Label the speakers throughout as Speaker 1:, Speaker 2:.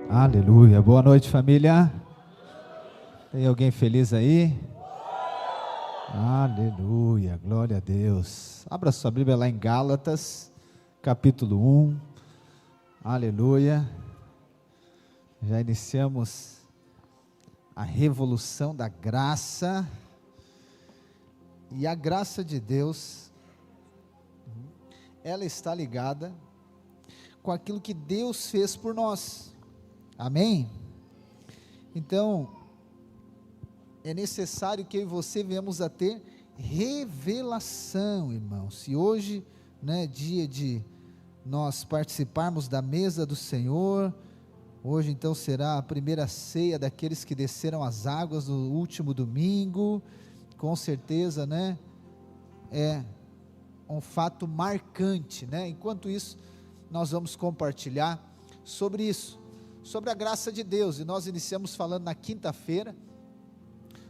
Speaker 1: Aleluia, boa noite, família. Tem alguém feliz aí? Aleluia, glória a Deus. Abra sua Bíblia lá em Gálatas, capítulo 1. Aleluia. Já iniciamos a revolução da graça. E a graça de Deus, ela está ligada com aquilo que Deus fez por nós. Amém? Então, é necessário que eu e você venhamos a ter revelação, irmãos. Se hoje, é dia de nós participarmos da mesa do Senhor, hoje então será a primeira ceia daqueles que desceram as águas no último domingo, com certeza, é um fato marcante, Enquanto isso, nós vamos compartilhar sobre isso, sobre a graça de Deus, e nós iniciamos falando na quinta-feira,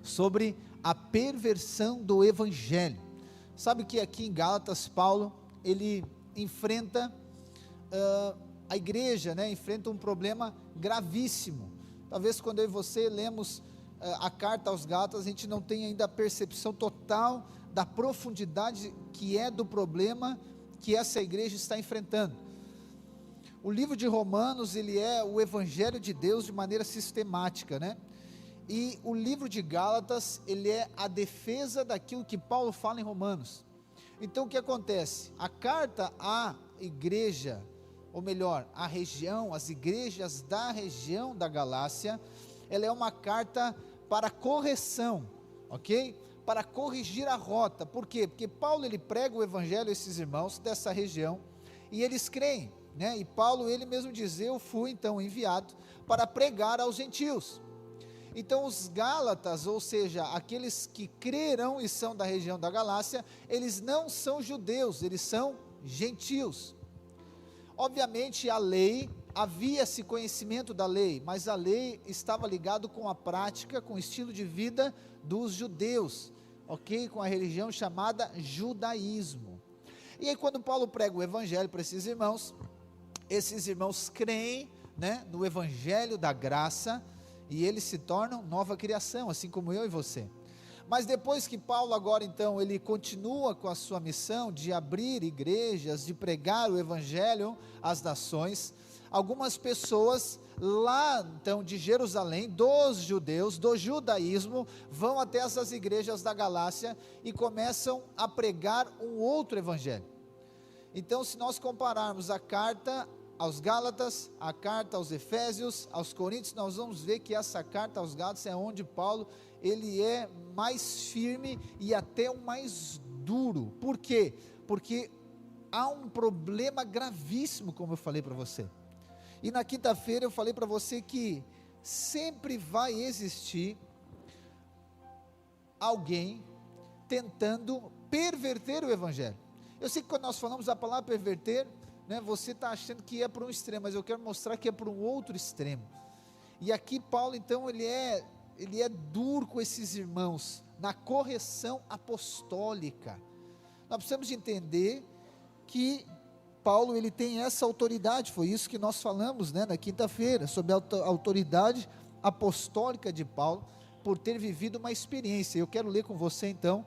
Speaker 1: sobre a perversão do Evangelho. Sabe que aqui em Gálatas, Paulo, ele enfrenta a igreja, enfrenta um problema gravíssimo. Talvez quando eu e você lemos a carta aos Gálatas, a gente não tem ainda a percepção total da profundidade que é do problema que essa igreja está enfrentando. O livro de Romanos, ele é o Evangelho de Deus de maneira sistemática, E o livro de Gálatas, ele é a defesa daquilo que Paulo fala em Romanos. Então o que acontece? A carta à igreja, ou melhor, à região, as igrejas da região da Galácia, ela é uma carta para correção, ok? Para corrigir a rota. Por quê? Porque Paulo, ele prega o Evangelho a esses irmãos dessa região, e eles creem, E Paulo, ele mesmo diz: eu fui então enviado para pregar aos gentios. Então os Gálatas, ou seja, aqueles que crerão e são da região da Galácia, eles não são judeus, eles são gentios. Obviamente a lei, havia esse conhecimento da lei, mas a lei estava ligado com a prática, com o estilo de vida dos judeus, ok? Com a religião chamada judaísmo. E aí quando Paulo prega o Evangelho para esses irmãos creem, no Evangelho da graça, e eles se tornam nova criação, assim como eu e você. Mas depois que Paulo agora então, ele continua com a sua missão de abrir igrejas, de pregar o Evangelho às nações, algumas pessoas lá então de Jerusalém, dos judeus, do judaísmo, vão até essas igrejas da Galácia e começam a pregar um outro Evangelho. Então, se nós compararmos a carta aos Gálatas, a carta aos Efésios, aos Coríntios, nós vamos ver que essa carta aos Gálatas é onde Paulo, ele é mais firme e até o mais duro. Por quê? Porque há um problema gravíssimo, como eu falei para você. E na quinta-feira eu falei para você que sempre vai existir alguém tentando perverter o Evangelho. Eu sei que quando nós falamos a palavra perverter, você está achando que é para um extremo, mas eu quero mostrar que é para um outro extremo. E aqui Paulo então, ele é duro com esses irmãos, na correção apostólica. Nós precisamos de entender que Paulo, ele tem essa autoridade, foi isso que nós falamos, na quinta-feira, sobre a autoridade apostólica de Paulo, por ter vivido uma experiência. Eu quero ler com você então,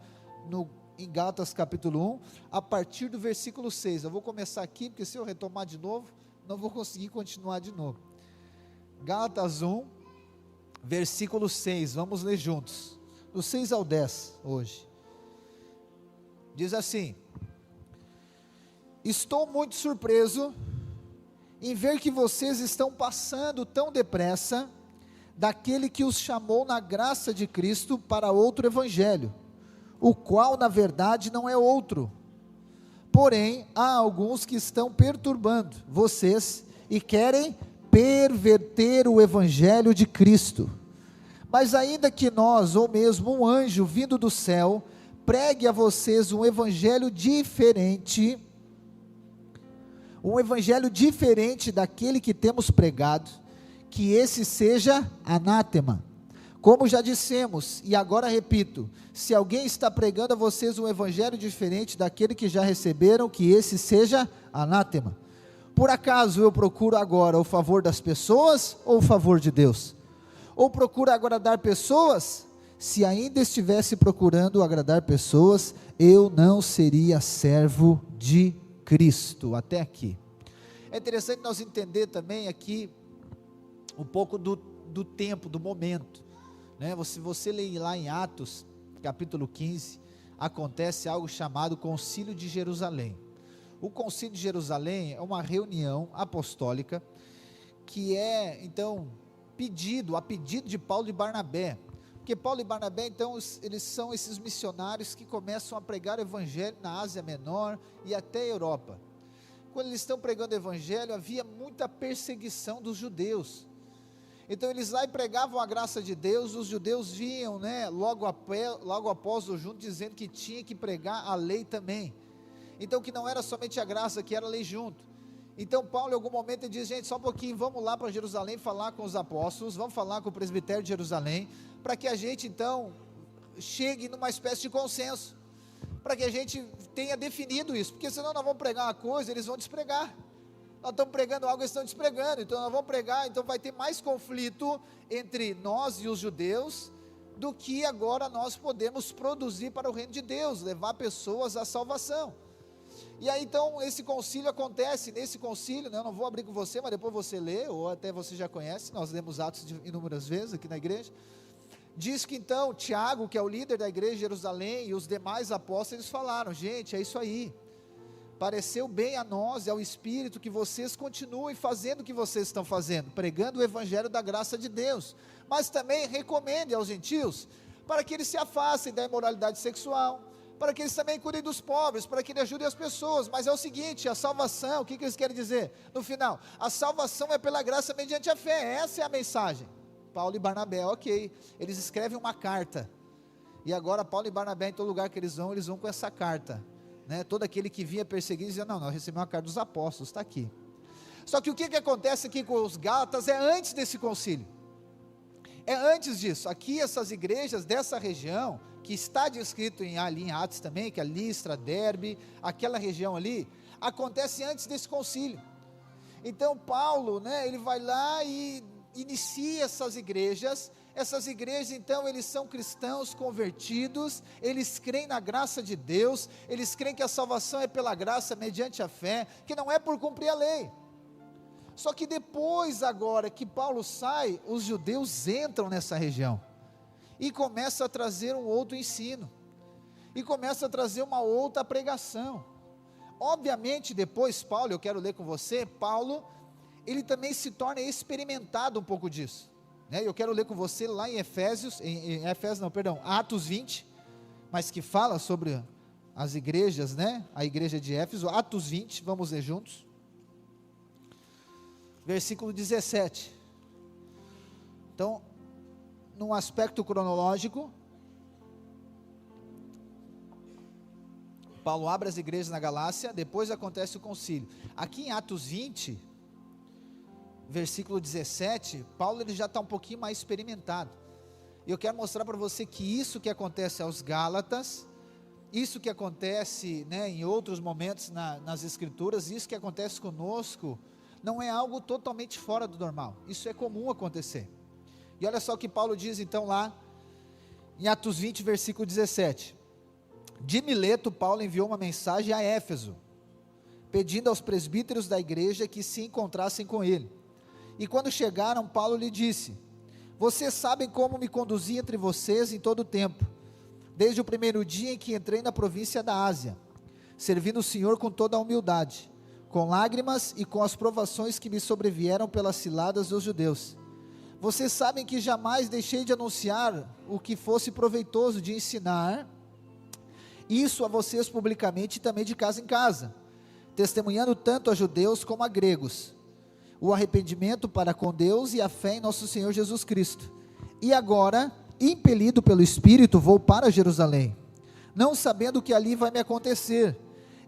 Speaker 1: em Gálatas capítulo 1, a partir do versículo 6, eu vou começar aqui, porque se eu retomar de novo, não vou conseguir continuar de novo. Gálatas 1, versículo 6, vamos ler juntos, do 6 ao 10, hoje, diz assim: estou muito surpreso em ver que vocês estão passando tão depressa daquele que os chamou na graça de Cristo para outro evangelho, o qual na verdade não é outro. Porém, há alguns que estão perturbando vocês e querem perverter o evangelho de Cristo. Mas ainda que nós, ou mesmo um anjo vindo do céu, pregue a vocês um evangelho diferente daquele que temos pregado, que esse seja anátema. Como já dissemos, e agora repito, se alguém está pregando a vocês um evangelho diferente daquele que já receberam, que esse seja anátema. Por acaso eu procuro agora o favor das pessoas ou o favor de Deus? Ou procuro agradar pessoas? Se ainda estivesse procurando agradar pessoas, eu não seria servo de Cristo. Até aqui. É interessante nós entender também aqui um pouco do tempo, do momento, né? Se você ler lá em Atos, capítulo 15, acontece algo chamado Concílio de Jerusalém. O Concílio de Jerusalém é uma reunião apostólica que é, então, a pedido de Paulo e Barnabé, porque Paulo e Barnabé, então, eles são esses missionários que começam a pregar o evangelho na Ásia Menor e até a Europa. Quando eles estão pregando o evangelho, havia muita perseguição dos judeus. Então eles lá e pregavam a graça de Deus, os judeus vinham, né, logo após o junto, dizendo que tinha que pregar a lei também. Então que não era somente a graça, que era a lei junto. Então Paulo em algum momento ele diz, gente, só um pouquinho, vamos lá para Jerusalém falar com os apóstolos, vamos falar com o presbitério de Jerusalém, para que a gente então chegue numa espécie de consenso, para que a gente tenha definido isso, porque senão nós vamos pregar uma coisa, eles vão despregar. Nós estamos pregando algo, eles estão despregando, então nós vamos pregar, então vai ter mais conflito entre nós e os judeus, do que agora nós podemos produzir para o reino de Deus, levar pessoas à salvação. E aí então esse concílio acontece, nesse concílio, né, eu não vou abrir com você, mas depois você lê, ou até você já conhece, nós lemos Atos inúmeras vezes aqui na igreja. Diz que então Tiago, que é o líder da igreja de Jerusalém, e os demais apóstolos, eles falaram, gente, é isso aí, pareceu bem a nós e ao Espírito que vocês continuem fazendo o que vocês estão fazendo, pregando o evangelho da graça de Deus, mas também recomende aos gentios, para que eles se afastem da imoralidade sexual, para que eles também cuidem dos pobres, para que eles ajudem as pessoas. Mas é o seguinte, a salvação, o que eles querem dizer? No final, a salvação é pela graça mediante a fé, essa é a mensagem. Paulo e Barnabé, ok, eles escrevem uma carta, e agora Paulo e Barnabé, em todo lugar que eles vão com essa carta, né? Todo aquele que vinha perseguir, dizia, não, recebemos uma carta dos apóstolos, está aqui. Só que o que acontece aqui com os Gálatas é antes desse concílio, é antes disso. Aqui essas igrejas dessa região, que está descrito ali em Atos também, que é Listra, Derbe, aquela região ali, acontece antes desse concílio. Então Paulo, né, ele vai lá e inicia essas igrejas então eles são cristãos convertidos, eles creem na graça de Deus, eles creem que a salvação é pela graça mediante a fé, que não é por cumprir a lei. Só que depois agora que Paulo sai, os judeus entram nessa região, e começam a trazer um outro ensino, e começam a trazer uma outra pregação. Obviamente depois Paulo, eu quero ler com você, Paulo, ele também se torna experimentado um pouco disso, né? Eu quero ler com você lá em Atos 20, mas que fala sobre as igrejas, né? A igreja de Éfeso, Atos 20, vamos ler juntos, versículo 17, então, num aspecto cronológico, Paulo abre as igrejas na Galácia, depois acontece o concílio. Aqui em Atos 20, versículo 17, Paulo ele já está um pouquinho mais experimentado, e eu quero mostrar para você que isso que acontece aos Gálatas, isso que acontece, né, em outros momentos nas escrituras, isso que acontece conosco, não é algo totalmente fora do normal, isso é comum acontecer. E olha só o que Paulo diz então lá, em Atos 20, versículo 17, de Mileto, Paulo enviou uma mensagem a Éfeso, pedindo aos presbíteros da igreja que se encontrassem com ele. E quando chegaram, Paulo lhe disse, vocês sabem como me conduzi entre vocês em todo o tempo, desde o primeiro dia em que entrei na província da Ásia, servindo o Senhor com toda a humildade, com lágrimas e com as provações que me sobrevieram pelas ciladas dos judeus. Vocês sabem que jamais deixei de anunciar o que fosse proveitoso, de ensinar isso a vocês publicamente e também de casa em casa, testemunhando tanto a judeus como a gregos, o arrependimento para com Deus e a fé em nosso Senhor Jesus Cristo. E agora, impelido pelo Espírito, vou para Jerusalém, não sabendo o que ali vai me acontecer,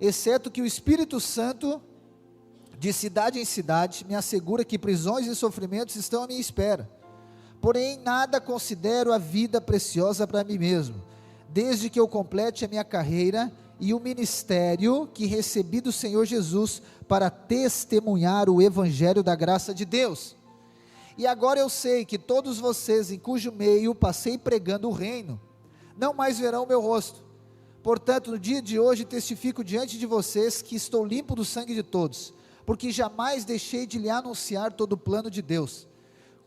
Speaker 1: exceto que o Espírito Santo, de cidade em cidade, me assegura que prisões e sofrimentos estão à minha espera. Porém, nada considero a vida preciosa para mim mesmo, desde que eu complete a minha carreira e o ministério que recebi do Senhor Jesus para testemunhar o evangelho da graça de Deus. E agora eu sei que todos vocês, em cujo meio passei pregando o reino, não mais verão o meu rosto. Portanto, no dia de hoje testifico diante de vocês que estou limpo do sangue de todos, porque jamais deixei de lhe anunciar todo o plano de Deus.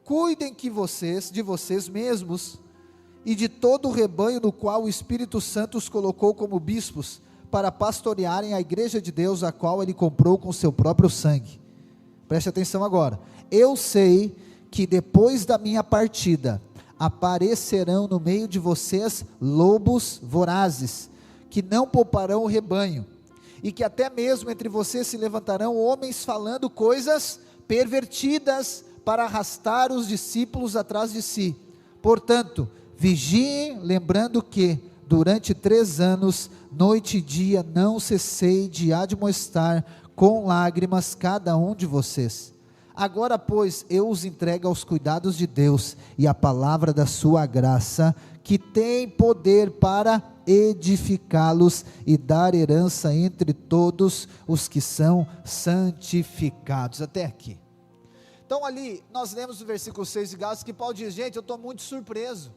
Speaker 1: Cuidem de vocês mesmos e de todo o rebanho no qual o Espírito Santo os colocou como bispos, para pastorearem a igreja de Deus, a qual ele comprou com seu próprio sangue. Preste atenção agora. Eu sei que depois da minha partida, aparecerão no meio de vocês lobos vorazes, que não pouparão o rebanho, e que até mesmo entre vocês se levantarão homens falando coisas pervertidas, para arrastar os discípulos atrás de si. Portanto, vigiem, lembrando que, durante 3 anos, noite e dia, não cessei de admoestar com lágrimas cada um de vocês. Agora, pois, eu os entrego aos cuidados de Deus, e à palavra da sua graça, que tem poder para edificá-los e dar herança entre todos os que são santificados. Até aqui. Então ali, nós lemos no versículo 6 de Gálatas, que Paulo diz, gente, eu estou muito surpreso.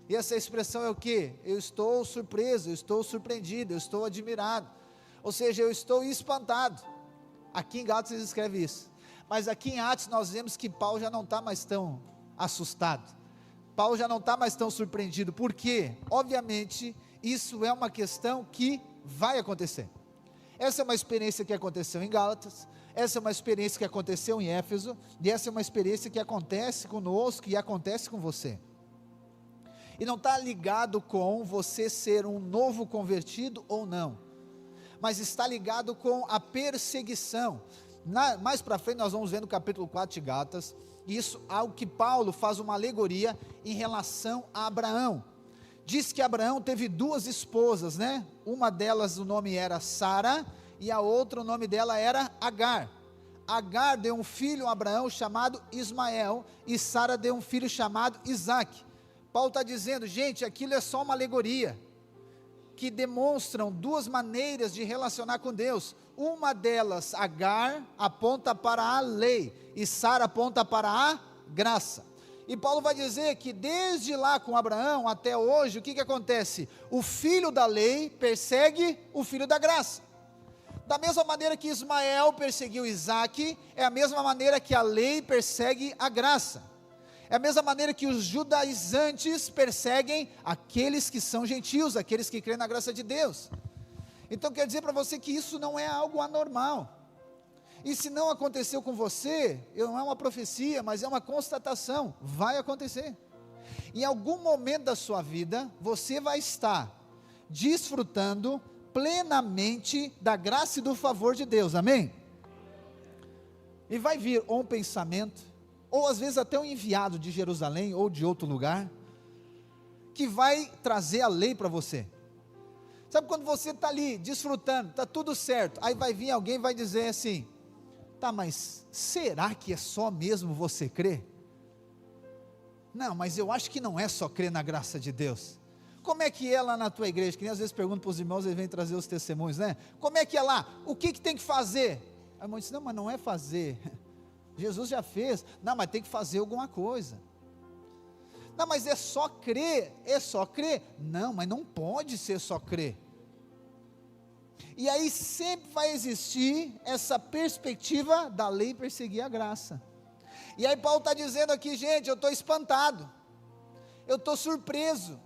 Speaker 1: E essa expressão é o que? Eu estou surpreso, eu estou surpreendido, eu estou admirado. Ou seja, eu estou espantado. Aqui em Gálatas ele escreve isso. Mas aqui em Atos nós vemos que Paulo já não está mais tão assustado. Paulo já não está mais tão surpreendido. Por quê? Obviamente, isso é uma questão que vai acontecer. Essa é uma experiência que aconteceu em Gálatas. Essa é uma experiência que aconteceu em Éfeso, e essa é uma experiência que acontece conosco e acontece com você. E não está ligado com você ser um novo convertido ou não, mas está ligado com a perseguição. Mais para frente nós vamos ver no capítulo 4 de Gálatas, isso algo que Paulo faz uma alegoria em relação a Abraão. Diz que Abraão teve 2 esposas, né? Uma delas o nome era Sara, e a outra o nome dela era Agar. Agar deu um filho a Abraão chamado Ismael, e Sara deu um filho chamado Isaque. Paulo está dizendo, gente, aquilo é só uma alegoria, que demonstram 2 maneiras de relacionar com Deus. Uma delas, Agar, aponta para a lei, e Sara aponta para a graça. E Paulo vai dizer que desde lá com Abraão até hoje, o que acontece? O filho da lei persegue o filho da graça. Da mesma maneira que Ismael perseguiu Isaque, é a mesma maneira que a lei persegue a graça. É a mesma maneira que os judaizantes perseguem aqueles que são gentios, aqueles que creem na graça de Deus. Então quer dizer para você que isso não é algo anormal. E se não aconteceu com você, não é uma profecia, mas é uma constatação, vai acontecer. Em algum momento da sua vida, você vai estar desfrutando plenamente da graça e do favor de Deus, amém? E vai vir ou um pensamento, ou às vezes até um enviado de Jerusalém, ou de outro lugar, que vai trazer a lei para você. Sabe quando você está ali, desfrutando, está tudo certo, aí vai vir alguém e vai dizer assim, tá, mas será que é só mesmo você crer? Não, mas eu acho que não é só crer na graça de Deus. Como é que é lá na tua igreja? Que nem às vezes pergunto para os irmãos, eles vêm trazer os testemunhos, né? Como é que é lá? O que tem que fazer? Aí o irmão disse, não, mas não é fazer. Jesus já fez. Não, mas tem que fazer alguma coisa. Não, mas é só crer. É só crer. Não, mas não pode ser só crer. E aí sempre vai existir essa perspectiva da lei perseguir a graça. E aí Paulo está dizendo aqui, gente, eu estou espantado. Eu estou surpreso.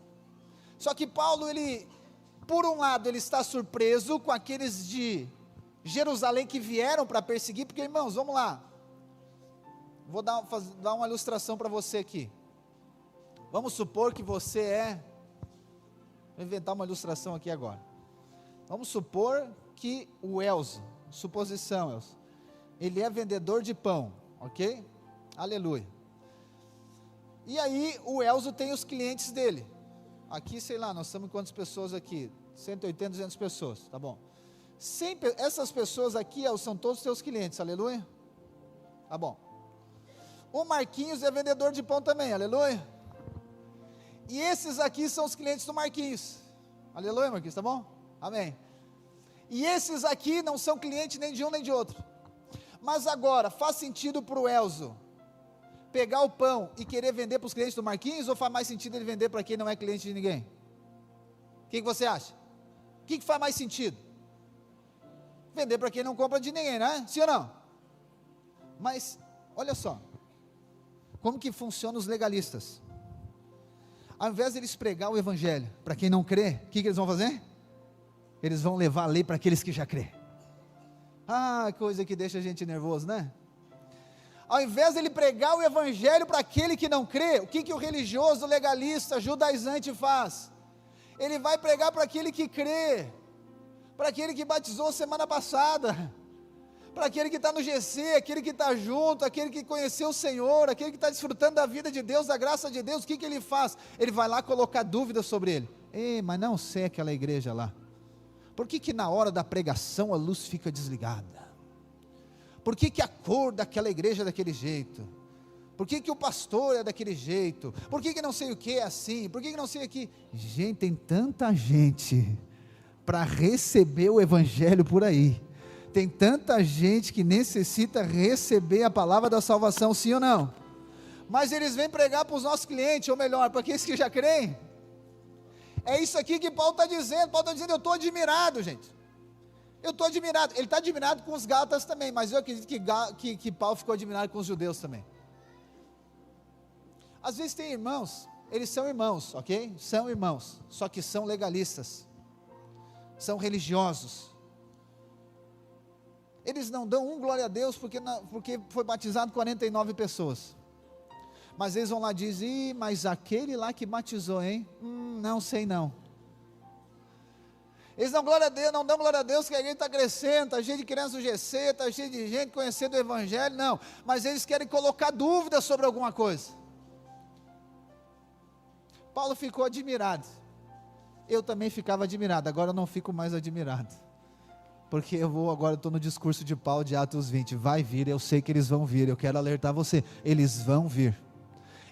Speaker 1: Só que Paulo, por um lado, ele está surpreso com aqueles de Jerusalém que vieram para perseguir, porque irmãos, vamos lá, vou dar uma ilustração para você aqui. Vamos supor que você vou inventar uma ilustração aqui agora. Vamos supor que o Elzo, suposição Elzo, ele é vendedor de pão, ok? Aleluia. E aí o Elzo tem os clientes dele. Aqui, sei lá, nós estamos com quantas pessoas aqui? 180, 200 pessoas, tá bom. Essas pessoas aqui são todos seus clientes, aleluia? Tá bom. O Marquinhos é vendedor de pão também, aleluia? E esses aqui são os clientes do Marquinhos, aleluia, Marquinhos, tá bom? Amém. E esses aqui não são clientes nem de um nem de outro. Mas agora, faz sentido para o Elzo pegar o pão e querer vender para os clientes do Marquinhos, ou faz mais sentido ele vender para quem não é cliente de ninguém? O que você acha? O que faz mais sentido? Vender para quem não compra de ninguém, né? Sim ou não? Mas, olha só, como que funcionam os legalistas? Ao invés de eles pregar o evangelho para quem não crê, o que eles vão fazer? Eles vão levar a lei para aqueles que já crê. Ah, coisa que deixa a gente nervoso, né? Ao invés de ele pregar o evangelho para aquele que não crê, o que o religioso, legalista, judaizante faz? Ele vai pregar para aquele que crê, para aquele que batizou semana passada, para aquele que está no GC, aquele que está junto, aquele que conheceu o Senhor, aquele que está desfrutando da vida de Deus, da graça de Deus. O que ele faz? Ele vai lá colocar dúvidas sobre ele. Ei, mas não sei aquela igreja lá. Por que na hora da pregação a luz fica desligada? Por que a cor daquela igreja é daquele jeito? Por que o pastor é daquele jeito? Por que não sei o que é assim? Por que não sei o que? Gente, tem tanta gente para receber o evangelho por aí. Tem tanta gente que necessita receber a palavra da salvação, sim ou não? Mas eles vêm pregar para os nossos clientes, ou melhor, para aqueles que já creem. É isso aqui que Paulo está dizendo. Paulo está dizendo, eu estou admirado, gente. Eu estou admirado. Ele está admirado com os gálatas também, mas eu acredito que Paulo ficou admirado com os judeus também. Às vezes tem irmãos, eles são irmãos, ok? São irmãos, só que são legalistas, são religiosos. Eles não dão glória a Deus porque foi batizado 49 pessoas. Mas eles vão lá e dizem, mas aquele lá que batizou, hein? Não sei não. Eles dão glória a Deus, não dão glória a Deus que a igreja está crescendo, está cheio de crianças do GC, está cheio de gente conhecendo o evangelho, não. Mas eles querem colocar dúvidas sobre alguma coisa. Paulo ficou admirado. Eu também ficava admirado, agora eu não fico mais admirado. Porque agora eu estou no discurso de Paulo de Atos 20, vai vir, eu sei que eles vão vir, eu quero alertar você, eles vão vir.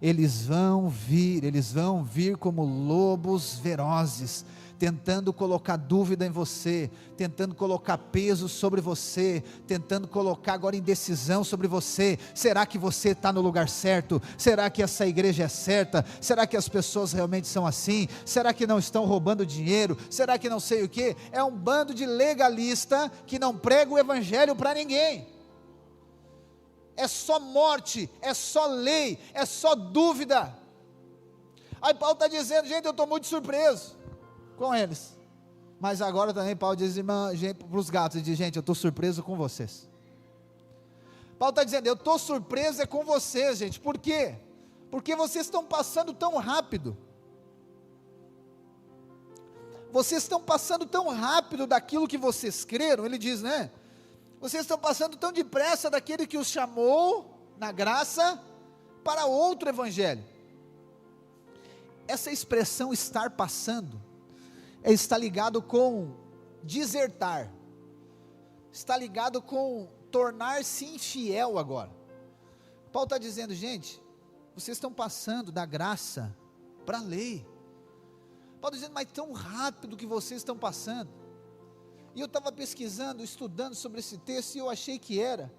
Speaker 1: Eles vão vir como lobos ferozes, tentando colocar dúvida em você, tentando colocar peso sobre você, tentando colocar agora indecisão sobre você. Será que você está no lugar certo? Será que essa igreja é certa? Será que as pessoas realmente são assim? Será que não estão roubando dinheiro? Será que não sei o que? É um bando de legalista que não prega o evangelho para ninguém. É só morte, é só lei, é só dúvida. Aí Paulo está dizendo, gente, eu estou muito surpreso com eles. Mas agora também Paulo diz para os gatos, ele diz, gente, eu estou surpreso com vocês. Paulo está dizendo, eu estou surpreso com vocês, gente. Por quê? Porque vocês estão passando tão rápido. Vocês estão passando tão rápido daquilo que vocês creram. Ele diz, né? Vocês estão passando tão depressa daquele que os chamou na graça para outro evangelho. Essa expressão estar passando está ligado com desertar, está ligado com tornar-se infiel agora. Paulo está dizendo, gente, vocês estão passando da graça para a lei. Paulo está dizendo, mas tão rápido que vocês estão passando. E eu estava pesquisando, estudando sobre esse texto, e eu achei que era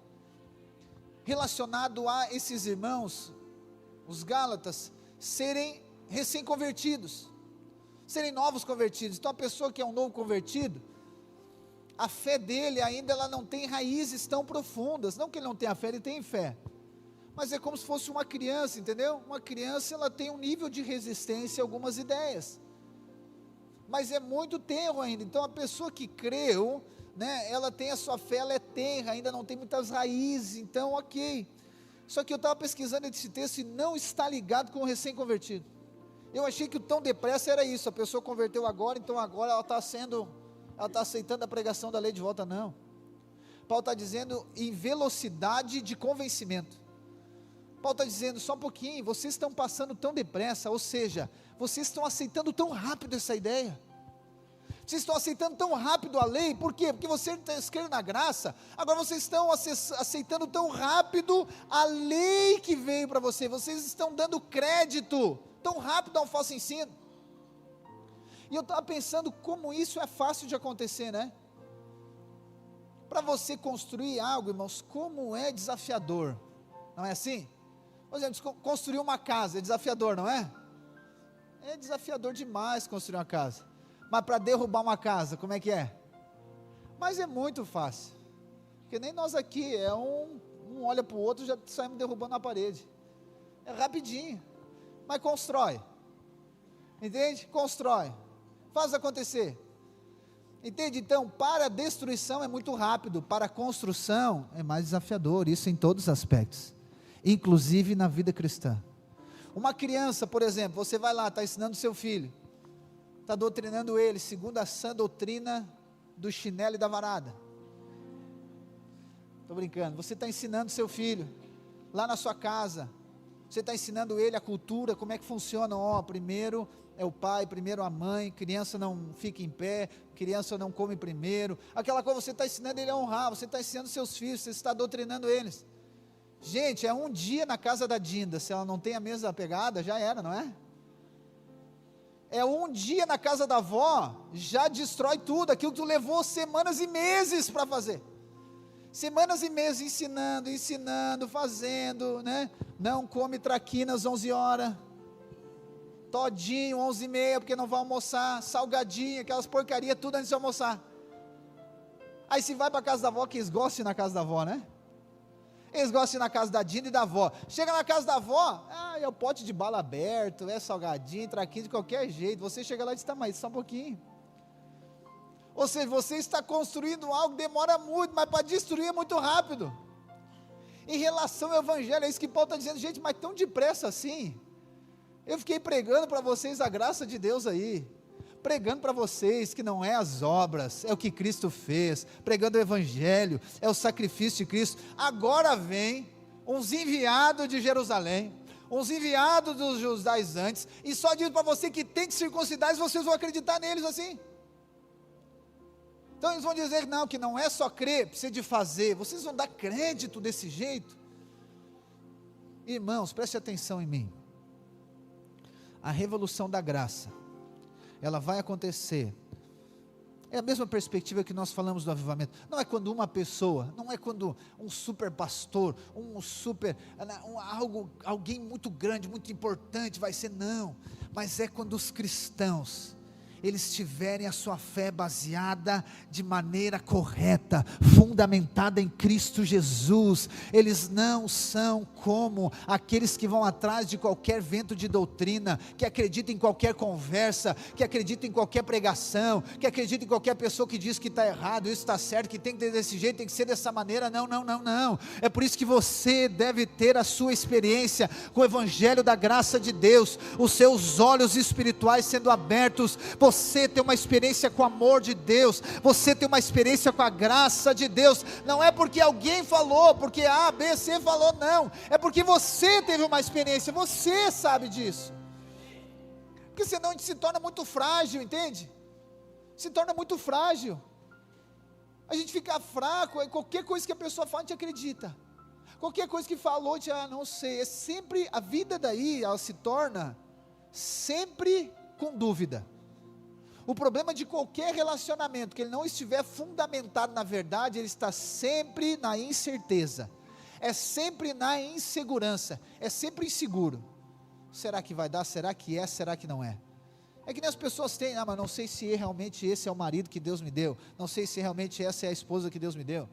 Speaker 1: relacionado a esses irmãos, os gálatas, serem recém-convertidos, serem novos convertidos. Então a pessoa que é um novo convertido, a fé dele ainda ela não tem raízes tão profundas. Não que ele não tenha fé, ele tem fé, mas é como se fosse uma criança, entendeu? Uma criança ela tem um nível de resistência a algumas ideias, mas é muito tenro ainda. Então a pessoa que creu, né, ela tem a sua fé, ela é tenra, ainda não tem muitas raízes, então ok. Só que eu estava pesquisando esse texto e não está ligado com o recém-convertido. Eu achei que o tão depressa era isso, a pessoa converteu agora, então agora ela está aceitando a pregação da lei de volta. Não, Paulo está dizendo em velocidade de convencimento. Paulo está dizendo, só um pouquinho, vocês estão passando tão depressa, ou seja, vocês estão aceitando tão rápido essa ideia, vocês estão aceitando tão rápido a lei. Por quê? Porque vocês creram na graça, agora vocês estão aceitando tão rápido a lei que veio para vocês estão dando crédito tão rápido ao falso ensino. E eu estava pensando como isso é fácil de acontecer, né? Para você construir algo, irmãos, como é desafiador, não é assim? Por exemplo, construir uma casa é desafiador, não é? É desafiador demais construir uma casa, mas para derrubar uma casa, como é que é? Mas é muito fácil, porque nem nós aqui, um olha para o outro e já saímos derrubando a parede, é rapidinho, mas constrói, entende? Constrói, faz acontecer, entende? Então, para a destruição é muito rápido, para a construção é mais desafiador, isso em todos os aspectos, inclusive na vida cristã. Uma criança, por exemplo, você vai lá, está ensinando seu filho, está doutrinando ele, segundo a sã doutrina do chinelo e da varada, estou brincando, você está ensinando seu filho, lá na sua casa, você está ensinando ele a cultura, como é que funciona, primeiro é o pai, primeiro a mãe, criança não fica em pé, criança não come primeiro, aquela coisa, você está ensinando ele a honrar, você está ensinando seus filhos, você está doutrinando eles. Gente, é um dia na casa da Dinda, se ela não tem a mesma pegada, já era, não é? É um dia na casa da avó, já destrói tudo, aquilo que tu levou semanas e meses para fazer, semanas e meses ensinando, fazendo, né? Não come traquinas 11 horas, todinho 11h30, porque não vai almoçar, salgadinho, aquelas porcarias, tudo antes de almoçar. Aí se vai para a casa da avó, que eles gostam de ir na casa da avó, né? Eles gostam de ir na casa da Dinda e da avó. Chega na casa da avó, é o pote de bala aberto, é salgadinho, traquinho de qualquer jeito. Você chega lá e diz, tá, mas só um pouquinho. Ou seja, você está construindo algo que demora muito, mas para destruir é muito rápido. Em relação ao evangelho, é isso que Paulo está dizendo, gente, mas tão depressa assim. Eu fiquei pregando para vocês a graça de Deus aí, pregando para vocês que não é as obras, é o que Cristo fez, pregando o evangelho, é o sacrifício de Cristo. Agora vem uns enviados de Jerusalém, uns enviados dos judaizantes antes, e só diz para você que tem que circuncidar, e vocês vão acreditar neles assim. Então eles vão dizer não, que não é só crer, precisa de fazer. Vocês vão dar crédito desse jeito? Irmãos, preste atenção em mim. A revolução da graça, ela vai acontecer, é a mesma perspectiva que nós falamos do avivamento. Não é quando uma pessoa, não é quando um super pastor, alguém muito grande, muito importante vai ser, não, mas é quando os cristãos, eles tiverem a sua fé baseada de maneira correta, fundamentada em Cristo Jesus. Eles não são como aqueles que vão atrás de qualquer vento de doutrina, que acreditam em qualquer conversa, que acreditam em qualquer pregação, que acreditam em qualquer pessoa que diz que está errado, isso está certo, que tem que ter desse jeito, tem que ser dessa maneira. Não, é por isso que você deve ter a sua experiência com o evangelho da graça de Deus, os seus olhos espirituais sendo abertos, você tem uma experiência com o amor de Deus, você tem uma experiência com a graça de Deus, não é porque alguém falou, porque A, B, C falou, não, é porque você teve uma experiência, você sabe disso, porque senão a gente se torna muito frágil, entende? Se torna muito frágil, a gente fica fraco, qualquer coisa que a pessoa fala a gente acredita, qualquer coisa que falou a gente, não sei, é sempre, a vida daí, ela se torna sempre com dúvida. O problema de qualquer relacionamento, que ele não estiver fundamentado na verdade, ele está sempre na incerteza, é sempre na insegurança, é sempre inseguro. Será que vai dar? Será que é? Será que não é? É que nem as pessoas têm, mas não sei se realmente esse é o marido que Deus me deu, não sei se realmente essa é a esposa que Deus me deu,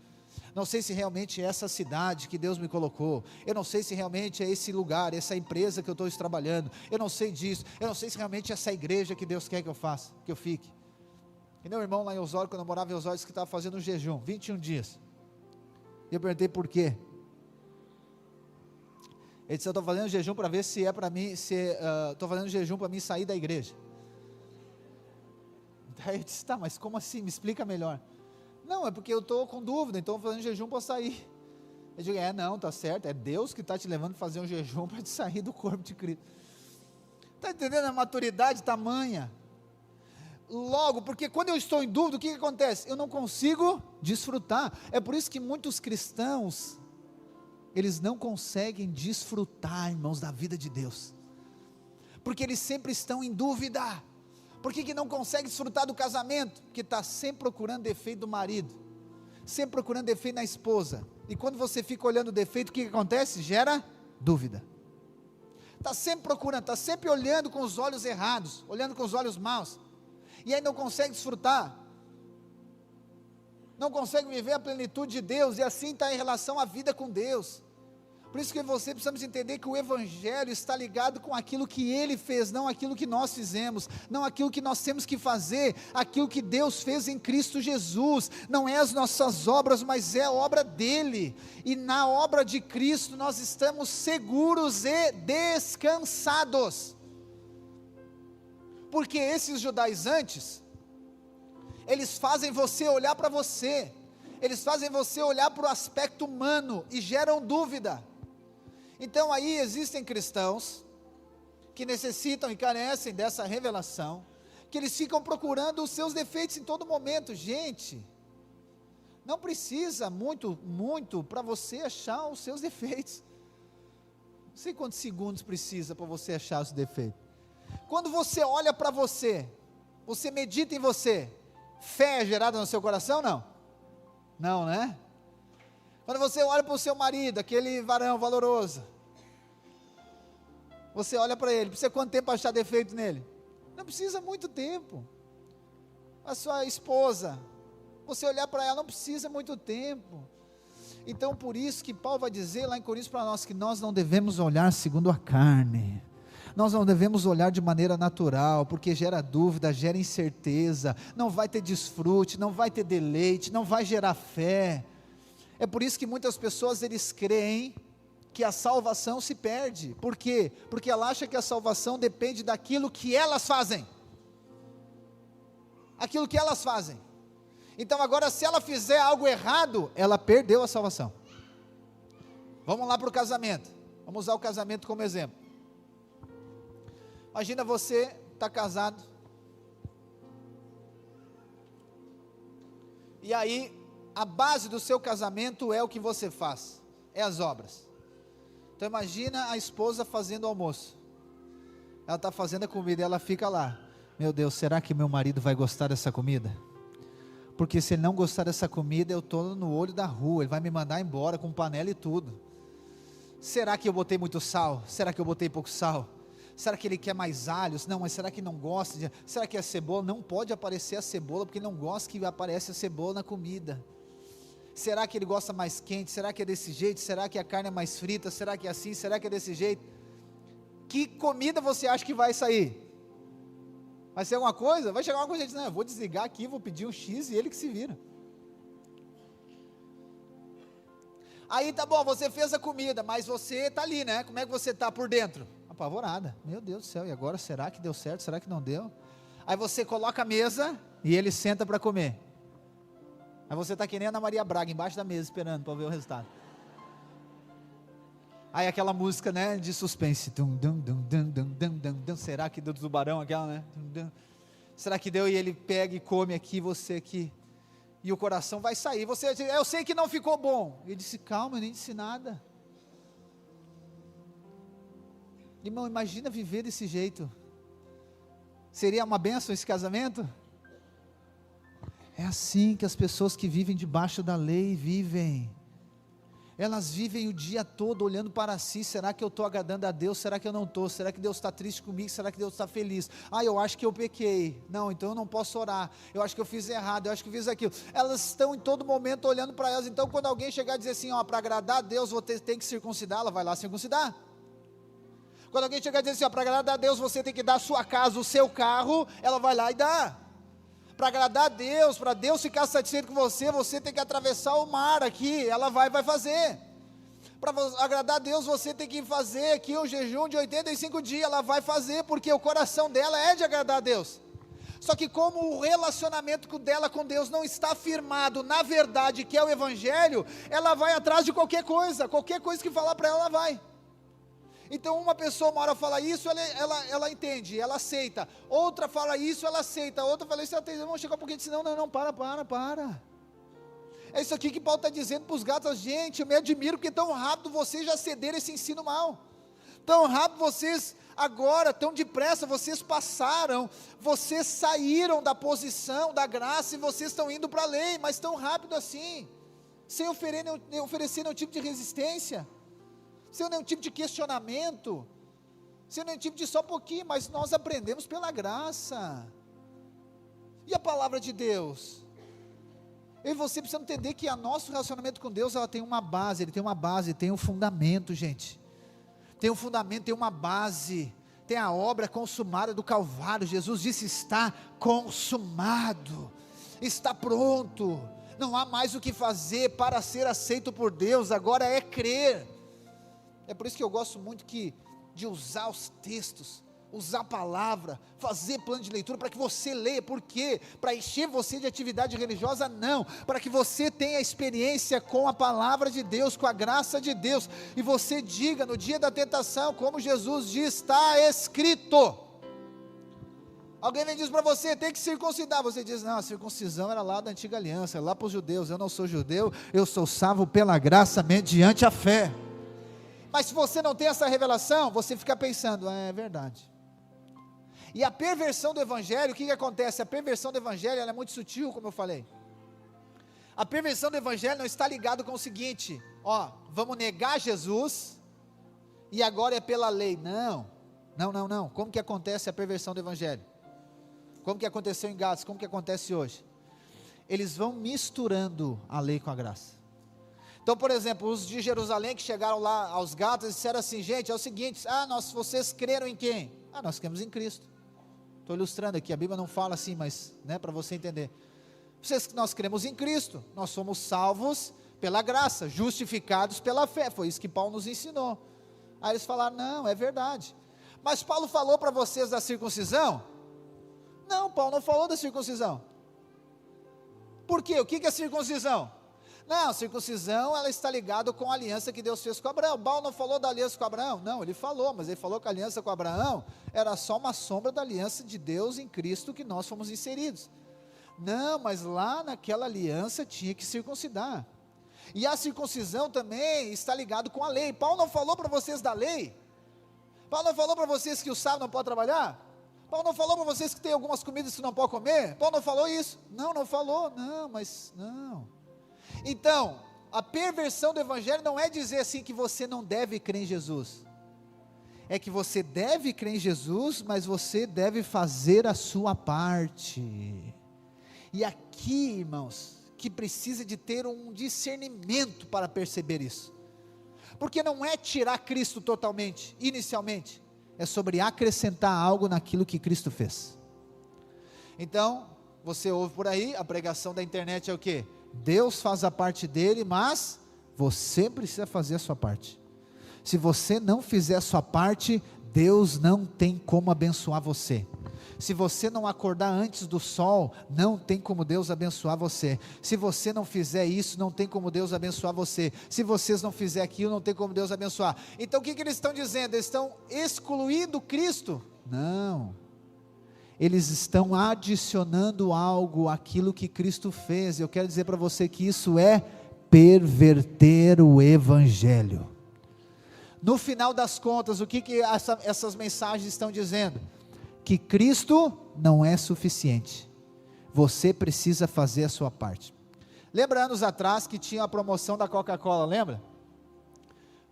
Speaker 1: não sei se realmente é essa cidade que Deus me colocou, eu não sei se realmente é esse lugar, essa empresa que eu estou trabalhando, eu não sei disso, eu não sei se realmente é essa igreja que Deus quer que eu faça, que eu fique. E meu irmão lá em Osório, quando eu morava em Osório, disse que estava fazendo um jejum, 21 dias, e eu perguntei por quê? Ele disse, eu estou fazendo jejum para ver se é para mim, estou fazendo jejum para mim sair da igreja. Daí eu disse, tá, mas como assim, me explica melhor. Não, é porque eu estou com dúvida, então estou fazendo jejum para sair. Eu digo, não, está certo, é Deus que está te levando a fazer um jejum para te sair do corpo de Cristo. Está entendendo a maturidade tamanha? Logo, porque quando eu estou em dúvida, o que acontece? Eu não consigo desfrutar. É por isso que muitos cristãos, eles não conseguem desfrutar, irmãos, da vida de Deus, porque eles sempre estão em dúvida. Por que não consegue desfrutar do casamento? Porque está sempre procurando defeito do marido, sempre procurando defeito na esposa, e quando você fica olhando o defeito, o que acontece? Gera dúvida. Está sempre procurando, está sempre olhando com os olhos errados, olhando com os olhos maus, e aí não consegue desfrutar, não consegue viver a plenitude de Deus, e assim está em relação à vida com Deus. Por isso que eu e você precisamos entender que o Evangelho está ligado com aquilo que Ele fez, não aquilo que nós fizemos, não aquilo que nós temos que fazer, aquilo que Deus fez em Cristo Jesus, não é as nossas obras, mas é a obra dEle, e na obra de Cristo nós estamos seguros e descansados, porque esses judaizantes, eles fazem você olhar para você, eles fazem você olhar para o aspecto humano, e geram dúvida. Então aí existem cristãos, que necessitam e carecem dessa revelação, que eles ficam procurando os seus defeitos em todo momento. Gente, não precisa muito para você achar os seus defeitos, não sei quantos segundos precisa para você achar os defeitos. Quando você olha para você, você medita em você, fé é gerada no seu coração? Não, né? Quando você olha para o seu marido, aquele varão valoroso, você olha para ele, precisa quanto tempo para achar defeito nele? Não precisa muito tempo. A sua esposa, você olhar para ela, não precisa muito tempo. Então por isso que Paulo vai dizer lá em Coríntios para nós, que nós não devemos olhar segundo a carne, nós não devemos olhar de maneira natural, porque gera dúvida, gera incerteza, não vai ter desfrute, não vai ter deleite, não vai gerar fé. É por isso que muitas pessoas, eles creem que a salvação se perde. Por quê? Porque ela acha que a salvação depende daquilo que elas fazem, aquilo que elas fazem. Então agora, se ela fizer algo errado, ela perdeu a salvação. Vamos lá para o casamento, vamos usar o casamento como exemplo. Imagina você está casado, e aí a base do seu casamento é o que você faz, é as obras. Então imagina a esposa fazendo o almoço, ela está fazendo a comida e ela fica lá, meu Deus, será que meu marido vai gostar dessa comida? Porque se ele não gostar dessa comida, eu estou no olho da rua, ele vai me mandar embora com panela e tudo. Será que eu botei muito sal? Será que eu botei pouco sal? Será que ele quer mais alhos? Não, mas será que não gosta? Será que a cebola? Não pode aparecer a cebola, porque ele não gosta que apareça a cebola na comida. Será que ele gosta mais quente? Será que é desse jeito? Será que a carne é mais frita? Será que é assim? Será que é desse jeito? Que comida você acha que vai sair? Vai ser alguma coisa? Vai chegar uma coisa e diz, não, eu vou desligar aqui, vou pedir um X e ele que se vira. Aí tá bom, você fez a comida, mas você está ali, né? Como é que você está por dentro? Apavorada, meu Deus do céu, e agora será que deu certo? Será que não deu? Aí você coloca a mesa e ele senta para comer. Aí você está que nem a Ana Maria Braga, embaixo da mesa, esperando para ver o resultado. Aí aquela música, né, de suspense. Será que deu do tubarão aquela, né? Será que deu? E ele pega e come aqui, você aqui. E o coração vai sair. Você diz, eu sei que não ficou bom. Ele disse, calma, eu nem disse nada. Irmão, imagina viver desse jeito. Seria uma bênção esse casamento? É assim que as pessoas que vivem debaixo da lei vivem. Elas vivem o dia todo olhando para si, será que eu estou agradando a Deus, será que eu não estou, será que Deus está triste comigo, será que Deus está feliz, eu acho que eu pequei, não, então eu não posso orar, eu acho que eu fiz errado, eu acho que eu fiz aquilo. Elas estão em todo momento olhando para elas. Então quando alguém chegar e dizer assim, para agradar a Deus você tem que circuncidar, ela vai lá circuncidar. Quando alguém chegar e dizer assim, para agradar a Deus você tem que dar a sua casa, o seu carro, ela vai lá e dá. Para agradar a Deus, para Deus ficar satisfeito com você, você tem que atravessar o mar aqui, ela vai fazer. Para agradar a Deus, você tem que fazer aqui o jejum de 85 dias, ela vai fazer, porque o coração dela é de agradar a Deus. Só que como o relacionamento dela com Deus não está firmado na verdade, que é o Evangelho, ela vai atrás de qualquer coisa que falar para ela vai. Então uma pessoa uma hora fala isso, ela entende, ela aceita. Outra fala isso, ela aceita. Outra fala isso, ela tem. Vamos chegar um pouquinho e diz, não, para. É isso aqui que Paulo está dizendo para os gatos. Gente, eu me admiro porque tão rápido vocês já cederam esse ensino mal. Tão rápido vocês agora, tão depressa, vocês passaram, vocês saíram da posição da graça e vocês estão indo para a lei, mas tão rápido assim, sem oferecer nenhum tipo de resistência, sem nenhum tipo de questionamento, sem nenhum tipo de só um pouquinho, mas nós aprendemos pela graça. E a palavra de Deus? Eu e você precisamos entender que o nosso relacionamento com Deus, ela tem uma base, ele tem uma base, tem um fundamento, gente. Tem um fundamento, tem uma base, tem a obra consumada do Calvário. Jesus disse: está consumado, está pronto, não há mais o que fazer para ser aceito por Deus, agora é crer. É por isso que eu gosto muito de usar os textos, usar a palavra, fazer plano de leitura para que você leia. Por quê? Para encher você de atividade religiosa? Não, para que você tenha experiência com a palavra de Deus, com a graça de Deus, e você diga no dia da tentação, como Jesus diz: está escrito. Alguém vem e diz para você: tem que circuncidar, você diz: não, a circuncisão era lá da antiga aliança, lá para os judeus. Eu não sou judeu, eu sou salvo pela graça mediante a fé. Mas se você não tem essa revelação, você fica pensando: é verdade. E a perversão do evangelho, o que acontece? A perversão do evangelho, ela é muito sutil, como eu falei. A perversão do evangelho não está ligado com o seguinte: vamos negar Jesus, e agora é pela lei. Não. Como que acontece a perversão do evangelho? Como que aconteceu em Gálatas? Como que acontece hoje? Eles vão misturando a lei com a graça. Então, por exemplo, os de Jerusalém que chegaram lá aos Gálatas, disseram assim: gente, é o seguinte, vocês creram em quem? Nós cremos em Cristo. Estou ilustrando aqui, a Bíblia não fala assim, mas, para você entender. Nós cremos em Cristo, nós somos salvos pela graça, justificados pela fé, foi isso que Paulo nos ensinou. Aí eles falaram: não, é verdade. Mas Paulo falou para vocês da circuncisão? Não, Paulo não falou da circuncisão. Por quê? O que é circuncisão? Não, a circuncisão, ela está ligada com a aliança que Deus fez com Abraão. Paulo não falou da aliança com Abraão? Não, ele falou, mas ele falou que a aliança com Abraão era só uma sombra da aliança de Deus em Cristo que nós fomos inseridos. Não, mas lá naquela aliança tinha que circuncidar. E a circuncisão também está ligado com a lei. Paulo não falou para vocês da lei? Paulo não falou para vocês que o sábado não pode trabalhar? Paulo não falou para vocês que tem algumas comidas que não pode comer? Paulo não falou isso? Não falou, não. Então, a perversão do evangelho não é dizer assim que você não deve crer em Jesus, é que você deve crer em Jesus, mas você deve fazer a sua parte. E aqui, irmãos, que precisa de ter um discernimento para perceber isso, porque não é tirar Cristo totalmente, inicialmente, é sobre acrescentar algo naquilo que Cristo fez. Então, você ouve por aí, a pregação da internet é o quê? Deus faz a parte dele, mas você precisa fazer a sua parte. Se você não fizer a sua parte, Deus não tem como abençoar você. Se você não acordar antes do sol, não tem como Deus abençoar você. Se você não fizer isso, não tem como Deus abençoar você. Se vocês não fizerem aquilo, não tem como Deus abençoar. Então o que eles estão dizendo? Eles estão excluindo Cristo? Não. Eles estão adicionando algo àquilo que Cristo fez. Eu quero dizer para você que isso é perverter o evangelho. No final das contas, o que essas mensagens estão dizendo? Que Cristo não é suficiente. Você precisa fazer a sua parte. Lembra anos atrás que tinha a promoção da Coca-Cola, lembra?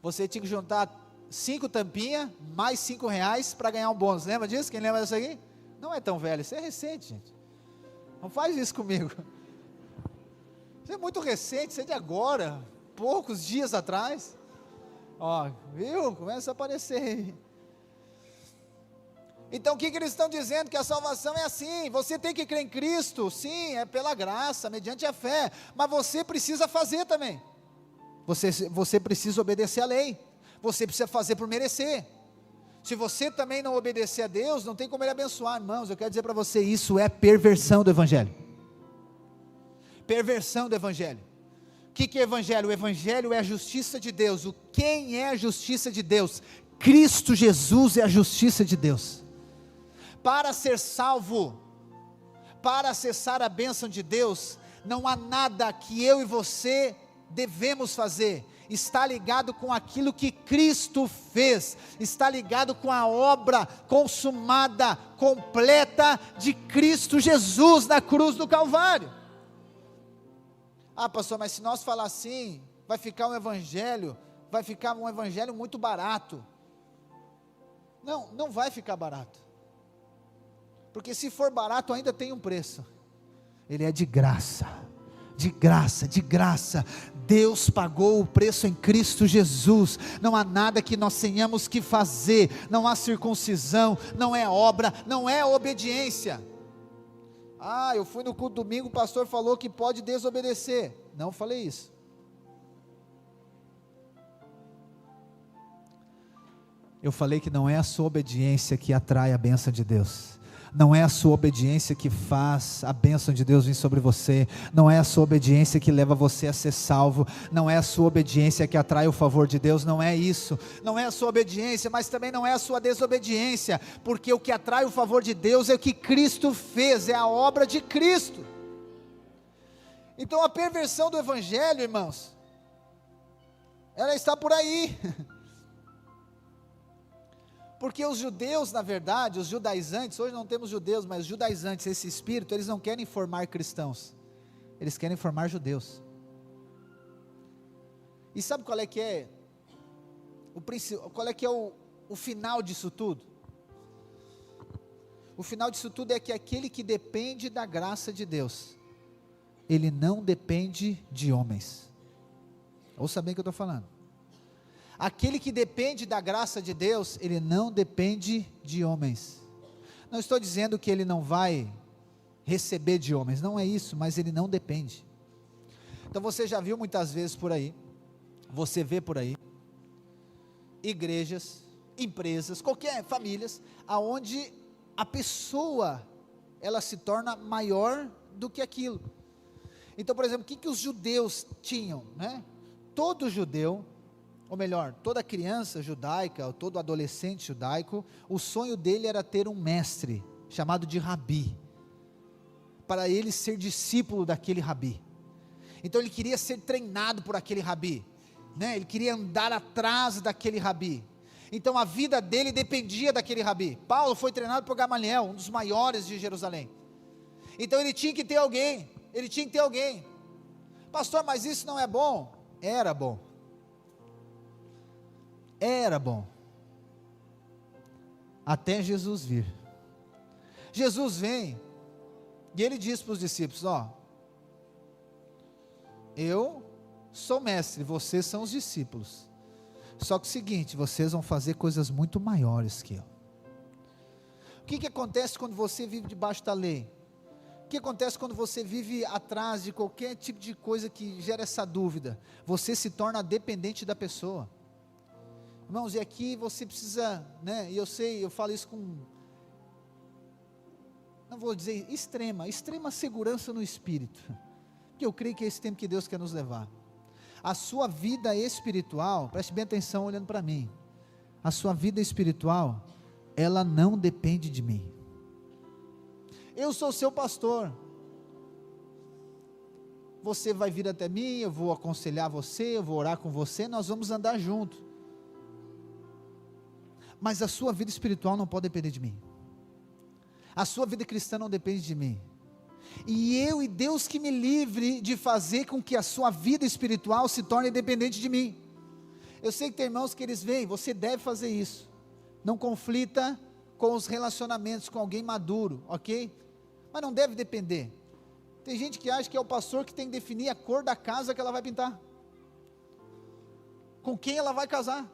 Speaker 1: Você tinha que juntar 5 tampinhas, mais R$5 para ganhar um bônus. Lembra disso? Quem lembra disso aqui? Não é tão velho, isso é recente, gente. Não faz isso comigo. Isso é muito recente, isso é de agora, poucos dias atrás. Viu? Começa a aparecer. Então o que eles estão dizendo? Que a salvação é assim, você tem que crer em Cristo, sim, é pela graça, mediante a fé, mas você precisa fazer também. Você precisa obedecer à lei, você precisa fazer por merecer. Se você também não obedecer a Deus, não tem como Ele abençoar. Irmãos, eu quero dizer para você, isso é perversão do evangelho. Perversão do evangelho. O que é evangelho? O evangelho é a justiça de Deus. Quem é a justiça de Deus? Cristo Jesus é a justiça de Deus. Para ser salvo, para acessar a bênção de Deus, não há nada que eu e você devemos fazer. está ligado com aquilo que Cristo fez, está ligado com a obra consumada, completa de Cristo Jesus na cruz do Calvário. Ah, pastor, mas se nós falar assim, vai ficar um evangelho muito barato. Não, não vai ficar barato, porque se for barato ainda tem um preço, ele é de graça, de graça, de graça. Deus pagou o preço em Cristo Jesus, não há nada que nós tenhamos que fazer, não há circuncisão, não é obra, não é obediência. Ah, eu fui no culto domingo, o pastor falou que pode desobedecer. Não falei isso. Eu falei que não é a sua obediência que atrai a bênção de Deus, não é a sua obediência que faz a bênção de Deus vir sobre você, não é a sua obediência que leva você a ser salvo, não é a sua obediência que atrai o favor de Deus, não é isso, não é a sua obediência, mas também não é a sua desobediência, porque o que atrai o favor de Deus é o que Cristo fez, é a obra de Cristo. Então a perversão do evangelho, irmãos, ela está por aí. Porque os judeus, na verdade, os judaizantes, hoje não temos judeus, mas os judaizantes, esse espírito, eles não querem formar cristãos, eles querem formar judeus. E sabe qual é que é o final disso tudo? O final disso tudo é que aquele que depende da graça de Deus, ele não depende de homens. Ouça bem o que eu estou falando. Aquele que depende da graça de Deus, ele não depende de homens. Não estou dizendo que ele não vai receber de homens, não é isso, mas ele não depende. Então você já viu muitas vezes por aí, você vê por aí, igrejas, empresas, qualquer famílias, aonde a pessoa, ela se torna maior do que aquilo. Então, por exemplo, o que os judeus tinham, né? Todo judeu, ou melhor, toda criança judaica, ou todo adolescente judaico, o sonho dele era ter um mestre, chamado de rabi, para ele ser discípulo daquele rabi. Então ele queria ser treinado por aquele rabi, né? Ele queria andar atrás daquele rabi, então a vida dele dependia daquele rabi. Paulo foi treinado por Gamaliel, um dos maiores de Jerusalém, então ele tinha que ter alguém, pastor, mas isso não é bom? Era bom, até Jesus vir. Jesus vem, e ele diz para os discípulos, eu sou mestre, vocês são os discípulos, só que é o seguinte, vocês vão fazer coisas muito maiores que eu. O que acontece quando você vive debaixo da lei? O que acontece quando você vive atrás de qualquer tipo de coisa que gera essa dúvida? Você se torna dependente da pessoa. Irmãos, e aqui você precisa, né, e eu sei, eu falo isso com, não vou dizer extrema segurança no espírito, porque eu creio que é esse tempo que Deus quer nos levar. A sua vida espiritual, preste bem atenção olhando para mim, a sua vida espiritual, ela não depende de mim. Eu sou seu pastor, você vai vir até mim, eu vou aconselhar você, eu vou orar com você, nós vamos andar junto. Mas a sua vida espiritual não pode depender de mim, a sua vida cristã não depende de mim, e Deus que me livre de fazer com que a sua vida espiritual se torne dependente de mim. Eu sei que tem irmãos que eles veem, você deve fazer isso, não conflita com os relacionamentos com alguém maduro, ok? Mas não deve depender. Tem gente que acha que é o pastor que tem que definir a cor da casa que ela vai pintar, com quem ela vai casar,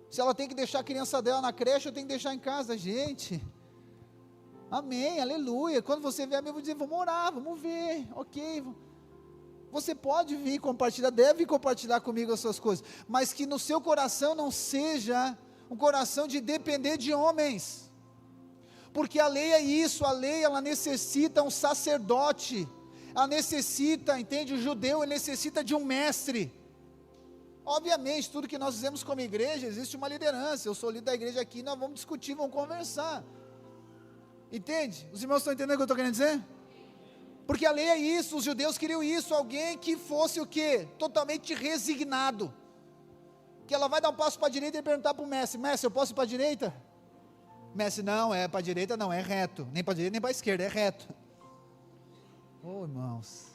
Speaker 1: se ela tem que deixar a criança dela na creche ou tem que deixar em casa. Gente, amém, aleluia. Quando você vier, eu vou dizer, vamos orar, vamos ver, ok, você pode vir compartilhar, deve compartilhar comigo as suas coisas, mas que no seu coração não seja um coração de depender de homens, porque a lei é isso, a lei ela necessita um sacerdote, ela necessita, entende, o judeu ele necessita de um mestre. Obviamente, tudo que nós fizemos como igreja, existe uma liderança, eu sou líder da igreja aqui, nós vamos discutir, vamos conversar, entende? Os irmãos estão entendendo o que eu estou querendo dizer? Porque a lei é isso, os judeus queriam isso, alguém que fosse o quê? Totalmente resignado, que ela vai dar um passo para a direita e perguntar para o mestre, mestre, eu posso ir para a direita? Mestre, não, para a direita não, é reto, nem para a direita nem para a esquerda, é reto. Oh irmãos,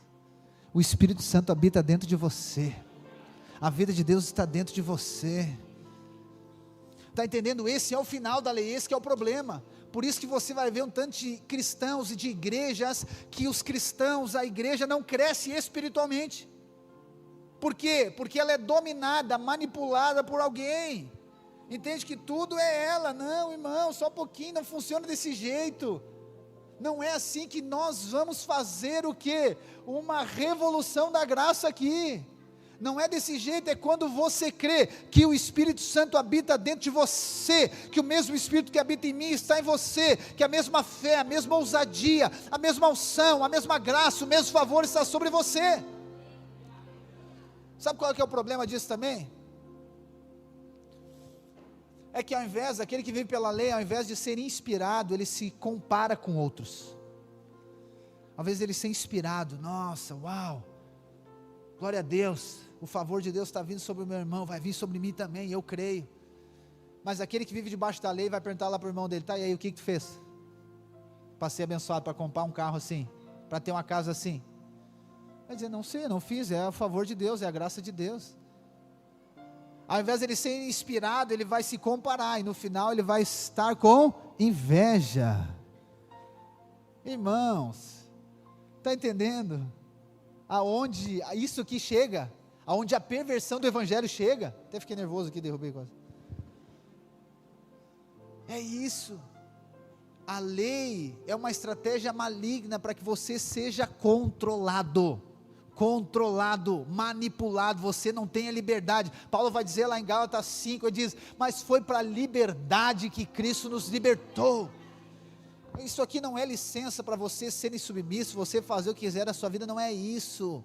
Speaker 1: o Espírito Santo habita dentro de você, a vida de Deus está dentro de você, está entendendo? Esse é o final da lei, esse que é o problema. Por isso que você vai ver um tanto de cristãos e de igrejas, que os cristãos, a igreja não cresce espiritualmente. Por quê? Porque ela é dominada, manipulada por alguém, entende que tudo é ela. Não irmão, só um pouquinho, não funciona desse jeito, não é assim que nós vamos fazer o quê? Uma revolução da graça aqui, não é desse jeito. É quando você crê que o Espírito Santo habita dentro de você, que o mesmo Espírito que habita em mim está em você, que a mesma fé, a mesma ousadia, a mesma unção, a mesma graça, o mesmo favor está sobre você. Sabe qual é o problema disso também? É que ao invés, aquele que vive pela lei, ao invés de ser inspirado, ele se compara com outros. Ao invés dele ser inspirado, nossa, uau, glória a Deus, o favor de Deus está vindo sobre o meu irmão, vai vir sobre mim também, eu creio. Mas aquele que vive debaixo da lei vai perguntar lá para o irmão dele, tá, e aí o que tu fez? Para ser abençoado, para comprar um carro assim, para ter uma casa assim. Vai dizer, não sei, não fiz, é o favor de Deus, é a graça de Deus. Ao invés de ele ser inspirado, ele vai se comparar, e no final ele vai estar com inveja. Irmãos, está entendendo? Aonde isso aqui chega, aonde a perversão do evangelho chega, até fiquei nervoso aqui, derrubei quase. É isso, a lei é uma estratégia maligna para que você seja controlado, manipulado, você não tenha liberdade. Paulo vai dizer lá em Gálatas 5, ele diz, mas foi para a liberdade que Cristo nos libertou. Isso aqui não é licença para você ser insubmisso, você fazer o que quiser da sua vida, não é isso.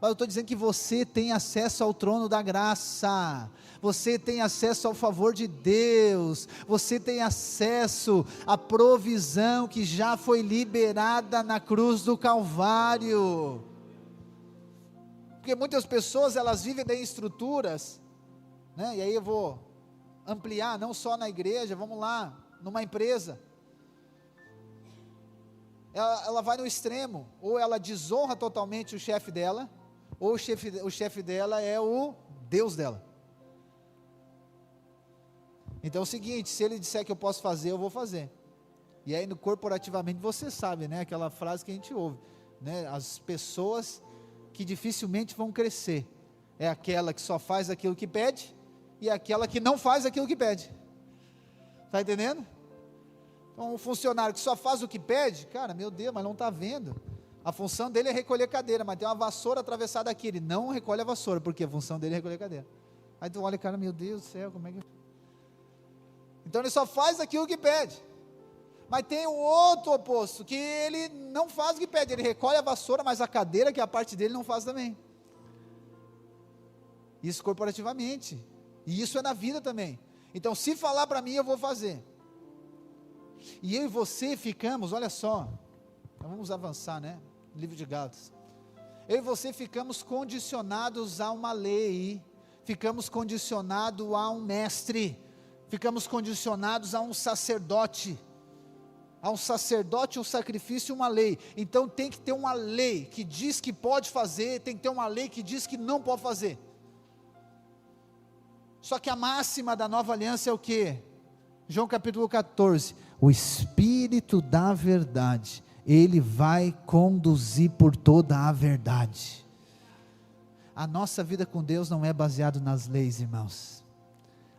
Speaker 1: Mas eu estou dizendo que você tem acesso ao trono da graça, você tem acesso ao favor de Deus, você tem acesso à provisão que já foi liberada na cruz do Calvário. Porque muitas pessoas, elas vivem em estruturas, né? E aí eu vou ampliar, não só na igreja, vamos lá, numa empresa, ela vai no extremo, ou ela desonra totalmente o chefe dela, ou o chefe dela é o Deus dela. Então é o seguinte, se ele disser que eu posso fazer, eu vou fazer. E aí no corporativamente você sabe, né, aquela frase que a gente ouve, né, as pessoas que dificilmente vão crescer, é aquela que só faz aquilo que pede, e aquela que não faz aquilo que pede. Está entendendo? Então um funcionário que só faz o que pede, cara, meu Deus, mas não está vendo, a função dele é recolher cadeira, mas tem uma vassoura atravessada aqui, ele não recolhe a vassoura, porque a função dele é recolher cadeira. Aí tu olha, cara, meu Deus do céu, como é que... Então ele só faz aquilo que pede. Mas tem o outro oposto, que ele não faz o que pede, ele recolhe a vassoura, mas a cadeira, que é a parte dele, não faz também. Isso corporativamente, e isso é na vida também. Então se falar para mim, eu vou fazer. E eu e você ficamos, olha só, então vamos avançar, né, livro de Gálatas. Eu e você ficamos condicionados a uma lei, ficamos condicionados a um mestre, ficamos condicionados a um sacerdote, um sacrifício e uma lei. Então tem que ter uma lei que diz que pode fazer, tem que ter uma lei que diz que não pode fazer. Só que a máxima da nova aliança é o que? João capítulo 14, o Espírito da verdade, ele vai conduzir por toda a verdade. A nossa vida com Deus não é baseada nas leis, irmãos.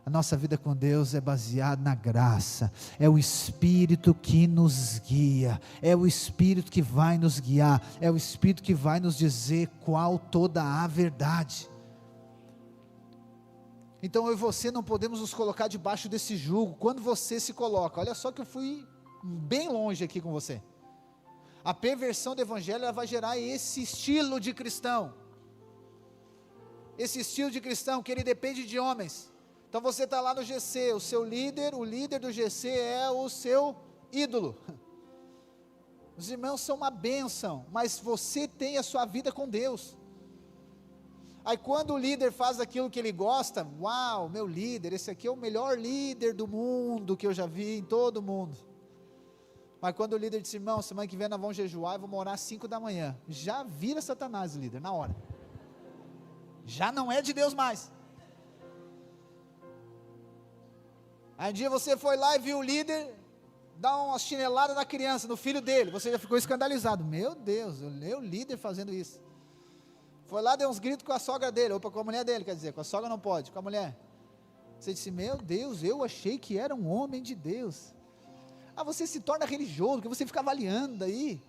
Speaker 1: A nossa vida com Deus é baseada na graça, é o Espírito que nos guia, é o Espírito que vai nos guiar, é o Espírito que vai nos dizer qual toda a verdade. Então eu e você não podemos nos colocar debaixo desse jugo. Quando você se coloca, olha só que eu fui bem longe aqui com você, a perversão do evangelho, ela vai gerar esse estilo de cristão, que ele depende de homens. Então você está lá no GC, o líder do GC é o seu ídolo. Os irmãos são uma bênção, mas você tem a sua vida com Deus. Aí quando o líder faz aquilo que ele gosta, uau, meu líder, esse aqui é o melhor líder do mundo que eu já vi em todo o mundo. Mas quando o líder disse, irmão, semana que vem nós vamos jejuar e vamos orar às 5 da manhã, já vira Satanás o líder, na hora. Já não é de Deus mais. Aí um dia você foi lá e viu o líder dar uma chinelada na criança, no filho dele, você já ficou escandalizado, meu Deus, o líder fazendo isso. Foi lá, deu uns gritos com a sogra dele, ou com a mulher dele, quer dizer, com a sogra não pode, com a mulher. Você disse, meu Deus, eu achei que era um homem de Deus. Você se torna religioso, porque você fica avaliando aí.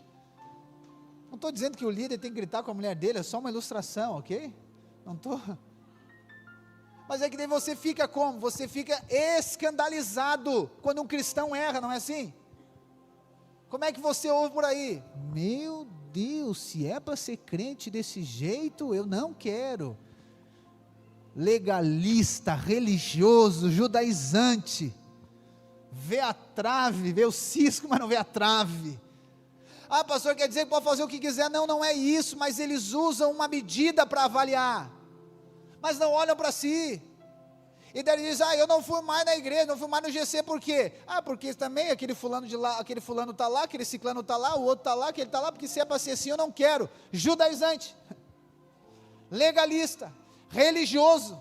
Speaker 1: Não estou dizendo que o líder tem que gritar com a mulher dele, é só uma ilustração, ok? Não estou. Mas é que daí você fica como? Você fica escandalizado quando um cristão erra, não é assim? Como é que você ouve por aí? Meu Deus, se é para ser crente desse jeito, eu não quero. Legalista, religioso, judaizante, vê a trave, vê o cisco, mas não vê a trave. Pastor, quer dizer que pode fazer o que quiser? Não, não é isso, mas eles usam uma medida para avaliar, mas não olham para si. E daí ele diz, eu não fui mais na igreja, não fui mais no GC, por quê? Porque também aquele fulano de lá, aquele fulano está lá, aquele ciclano está lá, o outro está lá, aquele está lá, porque se é para ser assim eu não quero. Judaizante, legalista, religioso.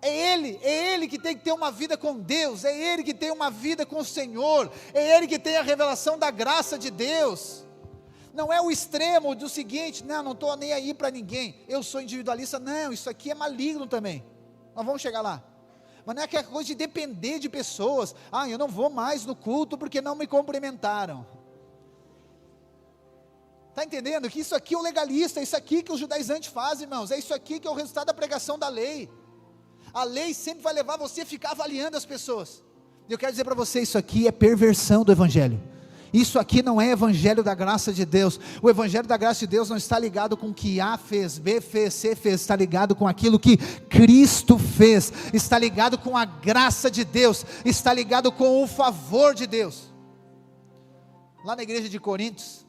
Speaker 1: É ele que tem que ter uma vida com Deus, é ele que tem uma vida com o Senhor, é ele que tem a revelação da graça de Deus. Não é o extremo do seguinte, não estou nem aí para ninguém, eu sou individualista, não, isso aqui é maligno também. Nós vamos chegar lá, mas não é aquela coisa de depender de pessoas, eu não vou mais no culto porque não me cumprimentaram, está entendendo? Que isso aqui é o legalista, é isso aqui que o judaizante faz, irmãos, é isso aqui que é o resultado da pregação da lei. A lei sempre vai levar você a ficar avaliando as pessoas, e eu quero dizer para você, isso aqui é perversão do evangelho. Isso aqui não é evangelho da graça de Deus. O evangelho da graça de Deus não está ligado com o que A fez, B fez, C fez, está ligado com aquilo que Cristo fez, está ligado com a graça de Deus, está ligado com o favor de Deus. Lá na igreja de Coríntios,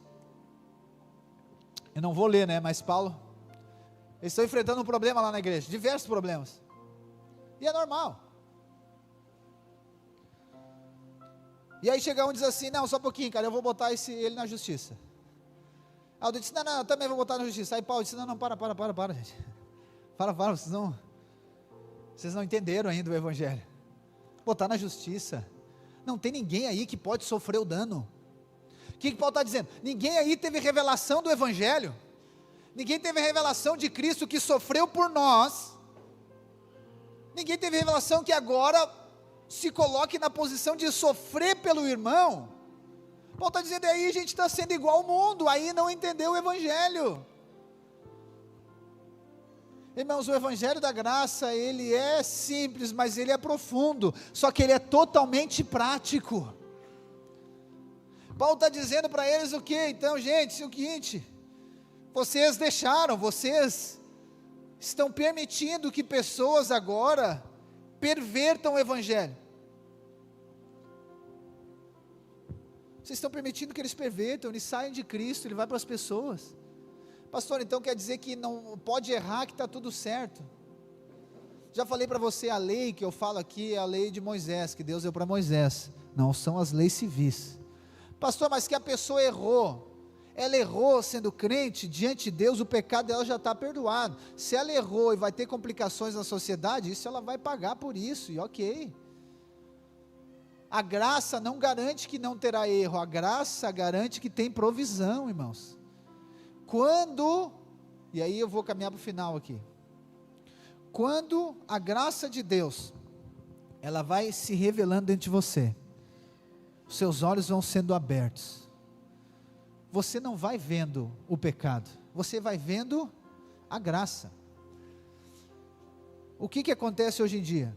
Speaker 1: eu não vou ler, mas Paulo, eles estão enfrentando um problema lá na igreja, diversos problemas, e é normal. E aí chega um e diz assim, não, só um pouquinho, cara, eu vou botar ele na justiça. Aí eu disse, não, eu também vou botar na justiça. Aí Paulo disse, não, para, gente. Para, vocês não entenderam ainda o evangelho. Botar na justiça. Não tem ninguém aí que pode sofrer o dano. O que Paulo está dizendo? Ninguém aí teve revelação do evangelho. Ninguém teve revelação de Cristo que sofreu por nós. Ninguém teve revelação que agora se coloque na posição de sofrer pelo irmão. Paulo está dizendo, aí a gente está sendo igual ao mundo, aí não entendeu o evangelho. Irmãos, o evangelho da graça, ele é simples, mas ele é profundo, só que ele é totalmente prático. Paulo está dizendo para eles o que? Então, gente, é o seguinte, vocês estão permitindo que pessoas agora pervertam o evangelho. Vocês estão permitindo que eles pervertam, eles saiam de Cristo, ele vai para as pessoas. Pastor, então quer dizer que não pode errar, que está tudo certo? Já falei para você, a lei que eu falo aqui é a lei de Moisés, que Deus deu para Moisés, não são as leis civis. Pastor, mas que a pessoa errou, ela errou sendo crente, diante de Deus o pecado dela já está perdoado. Se ela errou e vai ter complicações na sociedade, isso ela vai pagar por isso, e ok. A graça não garante que não terá erro, a graça garante que tem provisão, irmãos. E aí eu vou caminhar para o final aqui. Quando a graça de Deus, ela vai se revelando dentro de você, os seus olhos vão sendo abertos, você não vai vendo o pecado, você vai vendo a graça. O que acontece hoje em dia?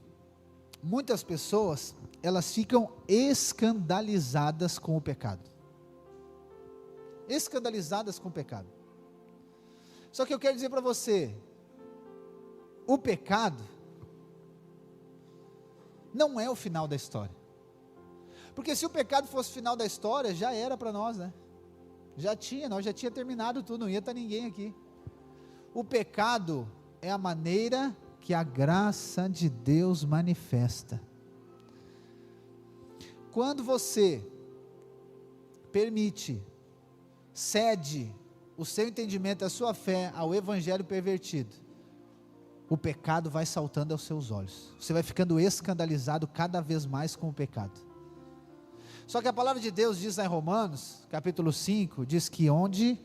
Speaker 1: Muitas pessoas, elas ficam escandalizadas com o pecado. Escandalizadas com o pecado. Só que eu quero dizer para você, o pecado não é o final da história. Porque se o pecado fosse o final da história, já era para nós, né? Já tinha terminado tudo, não ia estar ninguém aqui. O pecado é a maneira que a graça de Deus manifesta. Quando você permite, cede o seu entendimento, a sua fé ao evangelho pervertido, o pecado vai saltando aos seus olhos, você vai ficando escandalizado cada vez mais com o pecado. Só que a palavra de Deus diz lá em Romanos, capítulo 5, diz que onde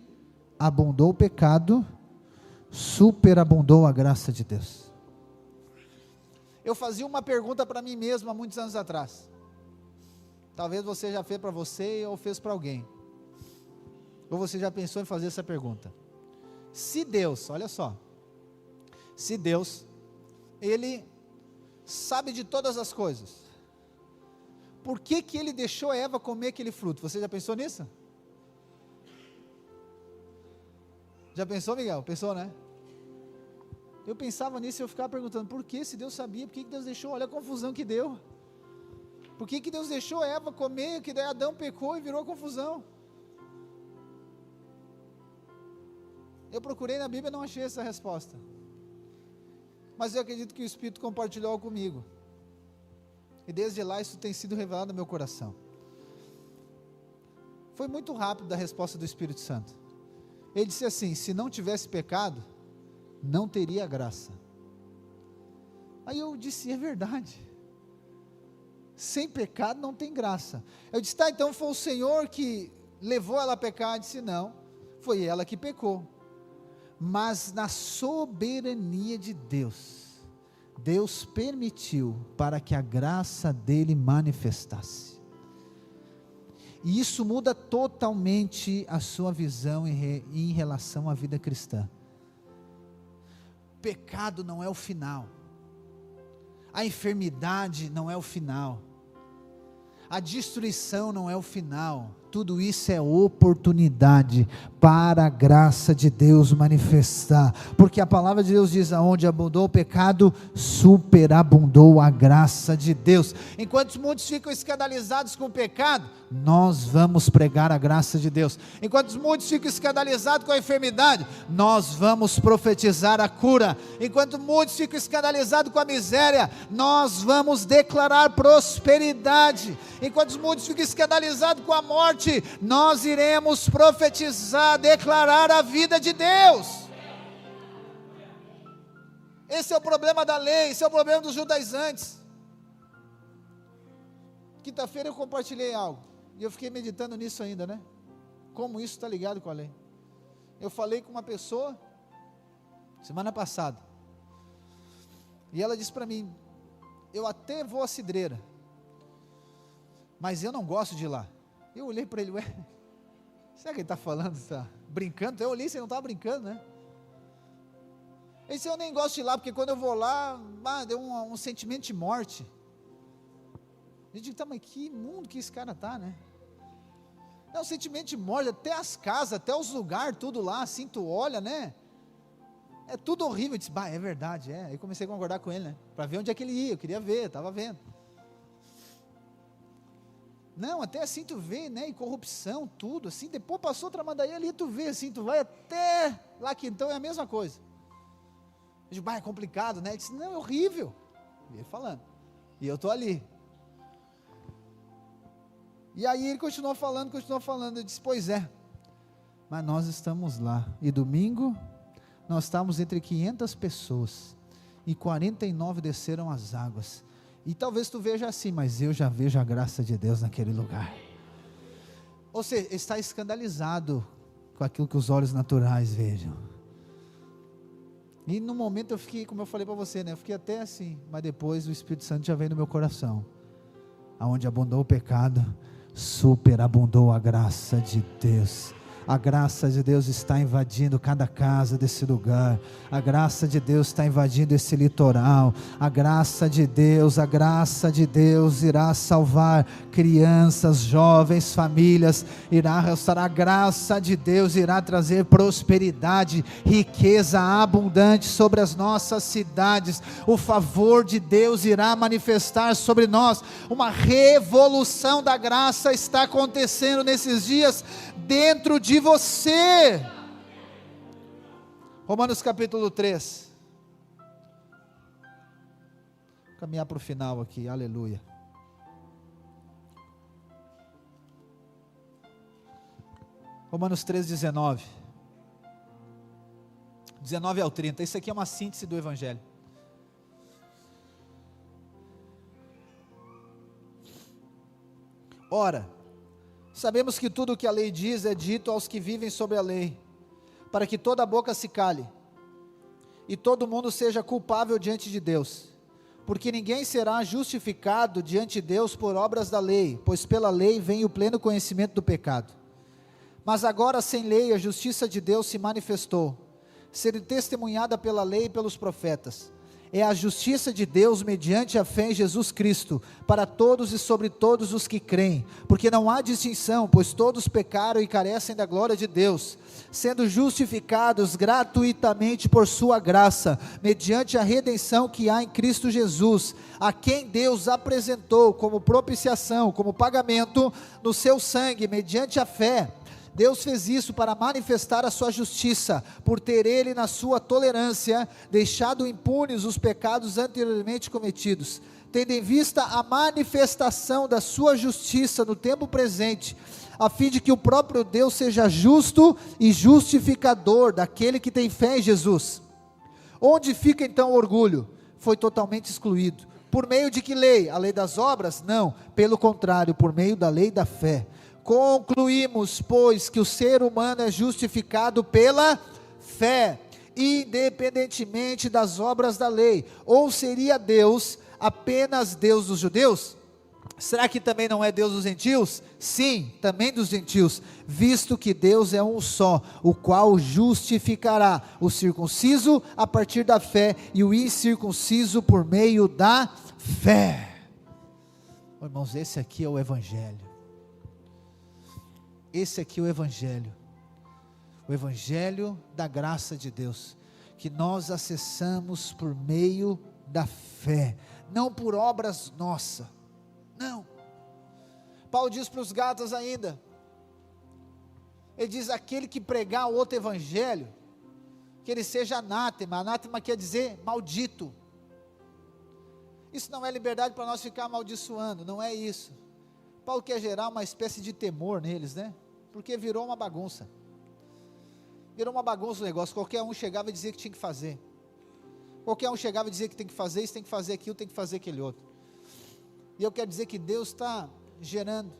Speaker 1: abundou o pecado, superabundou a graça de Deus. Eu fazia uma pergunta para mim mesmo há muitos anos atrás, talvez você já fez para você ou fez para alguém, ou você já pensou em fazer essa pergunta: se Deus, olha só, se Deus, Ele sabe de todas as coisas, por que que Ele deixou Eva comer aquele fruto? Você já pensou nisso? Já pensou, Miguel? Pensou, né? Eu pensava nisso e eu ficava perguntando, por que, se Deus sabia, por que que Deus deixou? Olha a confusão que deu. Por que que Deus deixou Eva comer, que daí Adão pecou e virou confusão? Eu procurei na Bíblia e não achei essa resposta, mas eu acredito que o Espírito compartilhou comigo, e desde lá isso tem sido revelado no meu coração. Foi muito rápido a resposta do Espírito Santo. Ele disse assim: se não tivesse pecado, não teria graça. Aí eu disse, é verdade, sem pecado não tem graça. Eu disse, tá, então foi o Senhor que levou ela a pecar? Eu disse, não, foi ela que pecou, mas na soberania de Deus, Deus permitiu para que a graça dele manifestasse, e isso muda totalmente a sua visão em relação à vida cristã. Pecado não é o final, a enfermidade não é o final, a destruição não é o final, tudo isso é oportunidade para a graça de Deus manifestar, porque a palavra de Deus diz, aonde abundou o pecado, superabundou a graça de Deus. Enquanto muitos ficam escandalizados com o pecado, nós vamos pregar a graça de Deus. Enquanto muitos ficam escandalizados com a enfermidade, nós vamos profetizar a cura. Enquanto muitos ficam escandalizados com a miséria, nós vamos declarar prosperidade. Enquanto muitos ficam escandalizados com a morte, nós iremos profetizar, declarar a vida de Deus. Esse é o problema da lei, esse é o problema dos judaizantes. Quinta-feira eu compartilhei algo, e eu fiquei meditando nisso ainda, né? Como isso está ligado com a lei. Eu falei com uma pessoa, semana passada, e ela disse para mim, eu até vou à cidreira, mas eu não gosto de ir lá. Eu olhei para ele, ué, será que ele está falando, está brincando? Eu olhei, você não estava brincando, né? Ele disse, eu nem gosto de ir lá, porque quando eu vou lá, deu um sentimento de morte. Eu digo, tá, mas que mundo que esse cara está, né? É um sentimento de morte, até as casas, até os lugares, tudo lá, assim, tu olha, né? É tudo horrível. Eu disse, é verdade, é. Aí comecei a concordar com ele, né? Para ver onde é que ele ia, eu queria ver, estava vendo. Não, até assim tu vê, né, e corrupção, tudo, assim, depois passou outra mandaria ali, tu vê, assim, tu vai até lá que então é a mesma coisa. Eu digo, é complicado, né? Ele disse, não, é horrível. E ele falando, e eu estou ali. E aí ele continuou falando, eu disse, pois é, mas nós estamos lá, e domingo, nós estávamos entre 500 pessoas, e 49 desceram as águas. E talvez tu veja assim, mas eu já vejo a graça de Deus naquele lugar. Ou seja, está escandalizado com aquilo que os olhos naturais vejam. E no momento eu fiquei, como eu falei para você, né? Eu fiquei até assim, mas depois o Espírito Santo já veio no meu coração. Aonde abundou o pecado, superabundou a graça de Deus. A graça de Deus está invadindo cada casa desse lugar, a graça de Deus está invadindo esse litoral, a graça de Deus irá salvar crianças, jovens, famílias, irá restaurar, a graça de Deus irá trazer prosperidade, riqueza abundante sobre as nossas cidades, o favor de Deus irá manifestar sobre nós, uma revolução da graça está acontecendo nesses dias, dentro de de você. Romanos capítulo 3. Vou caminhar para o final aqui, aleluia. Romanos 3, 19 ao 30, isso aqui é uma síntese do Evangelho. Ora, sabemos que tudo o que a lei diz é dito aos que vivem sob a lei, para que toda boca se cale, e todo mundo seja culpável diante de Deus, porque ninguém será justificado diante de Deus por obras da lei, pois pela lei vem o pleno conhecimento do pecado. Mas agora sem lei a justiça de Deus se manifestou, sendo testemunhada pela lei e pelos profetas. É a justiça de Deus mediante a fé em Jesus Cristo, para todos e sobre todos os que creem, porque não há distinção, pois todos pecaram e carecem da glória de Deus, sendo justificados gratuitamente por sua graça, mediante a redenção que há em Cristo Jesus, a quem Deus apresentou como propiciação, como pagamento no seu sangue, mediante a fé. Deus fez isso para manifestar a sua justiça, por ter Ele na sua tolerância, deixado impunes os pecados anteriormente cometidos, tendo em vista a manifestação da sua justiça no tempo presente, a fim de que o próprio Deus seja justo e justificador daquele que tem fé em Jesus. Onde fica então o orgulho? Foi totalmente excluído. Por meio de que lei? A lei das obras? Não, pelo contrário, por meio da lei da fé. Concluímos, pois, que o ser humano é justificado pela fé, independentemente das obras da lei. Ou seria Deus apenas Deus dos judeus? Será que também não é Deus dos gentios? Sim, também dos gentios, visto que Deus é um só, o qual justificará o circunciso a partir da fé e o incircunciso por meio da fé. Oh, irmãos, esse aqui é o Evangelho. Esse aqui é o Evangelho da graça de Deus, que nós acessamos por meio da fé, não por obras nossas, não. Paulo diz para os Gálatas ainda, ele diz, aquele que pregar outro evangelho, que ele seja anátema. Anátema quer dizer maldito. Isso não é liberdade para nós ficar amaldiçoando, não é isso. Paulo quer gerar uma espécie de temor neles, né? Porque virou uma bagunça. Virou uma bagunça o negócio. Qualquer um chegava e dizia que tinha que fazer. Qualquer um chegava e dizia que tem que fazer isso, tem que fazer aquilo, tem que fazer aquele outro. E eu quero dizer que Deus está gerando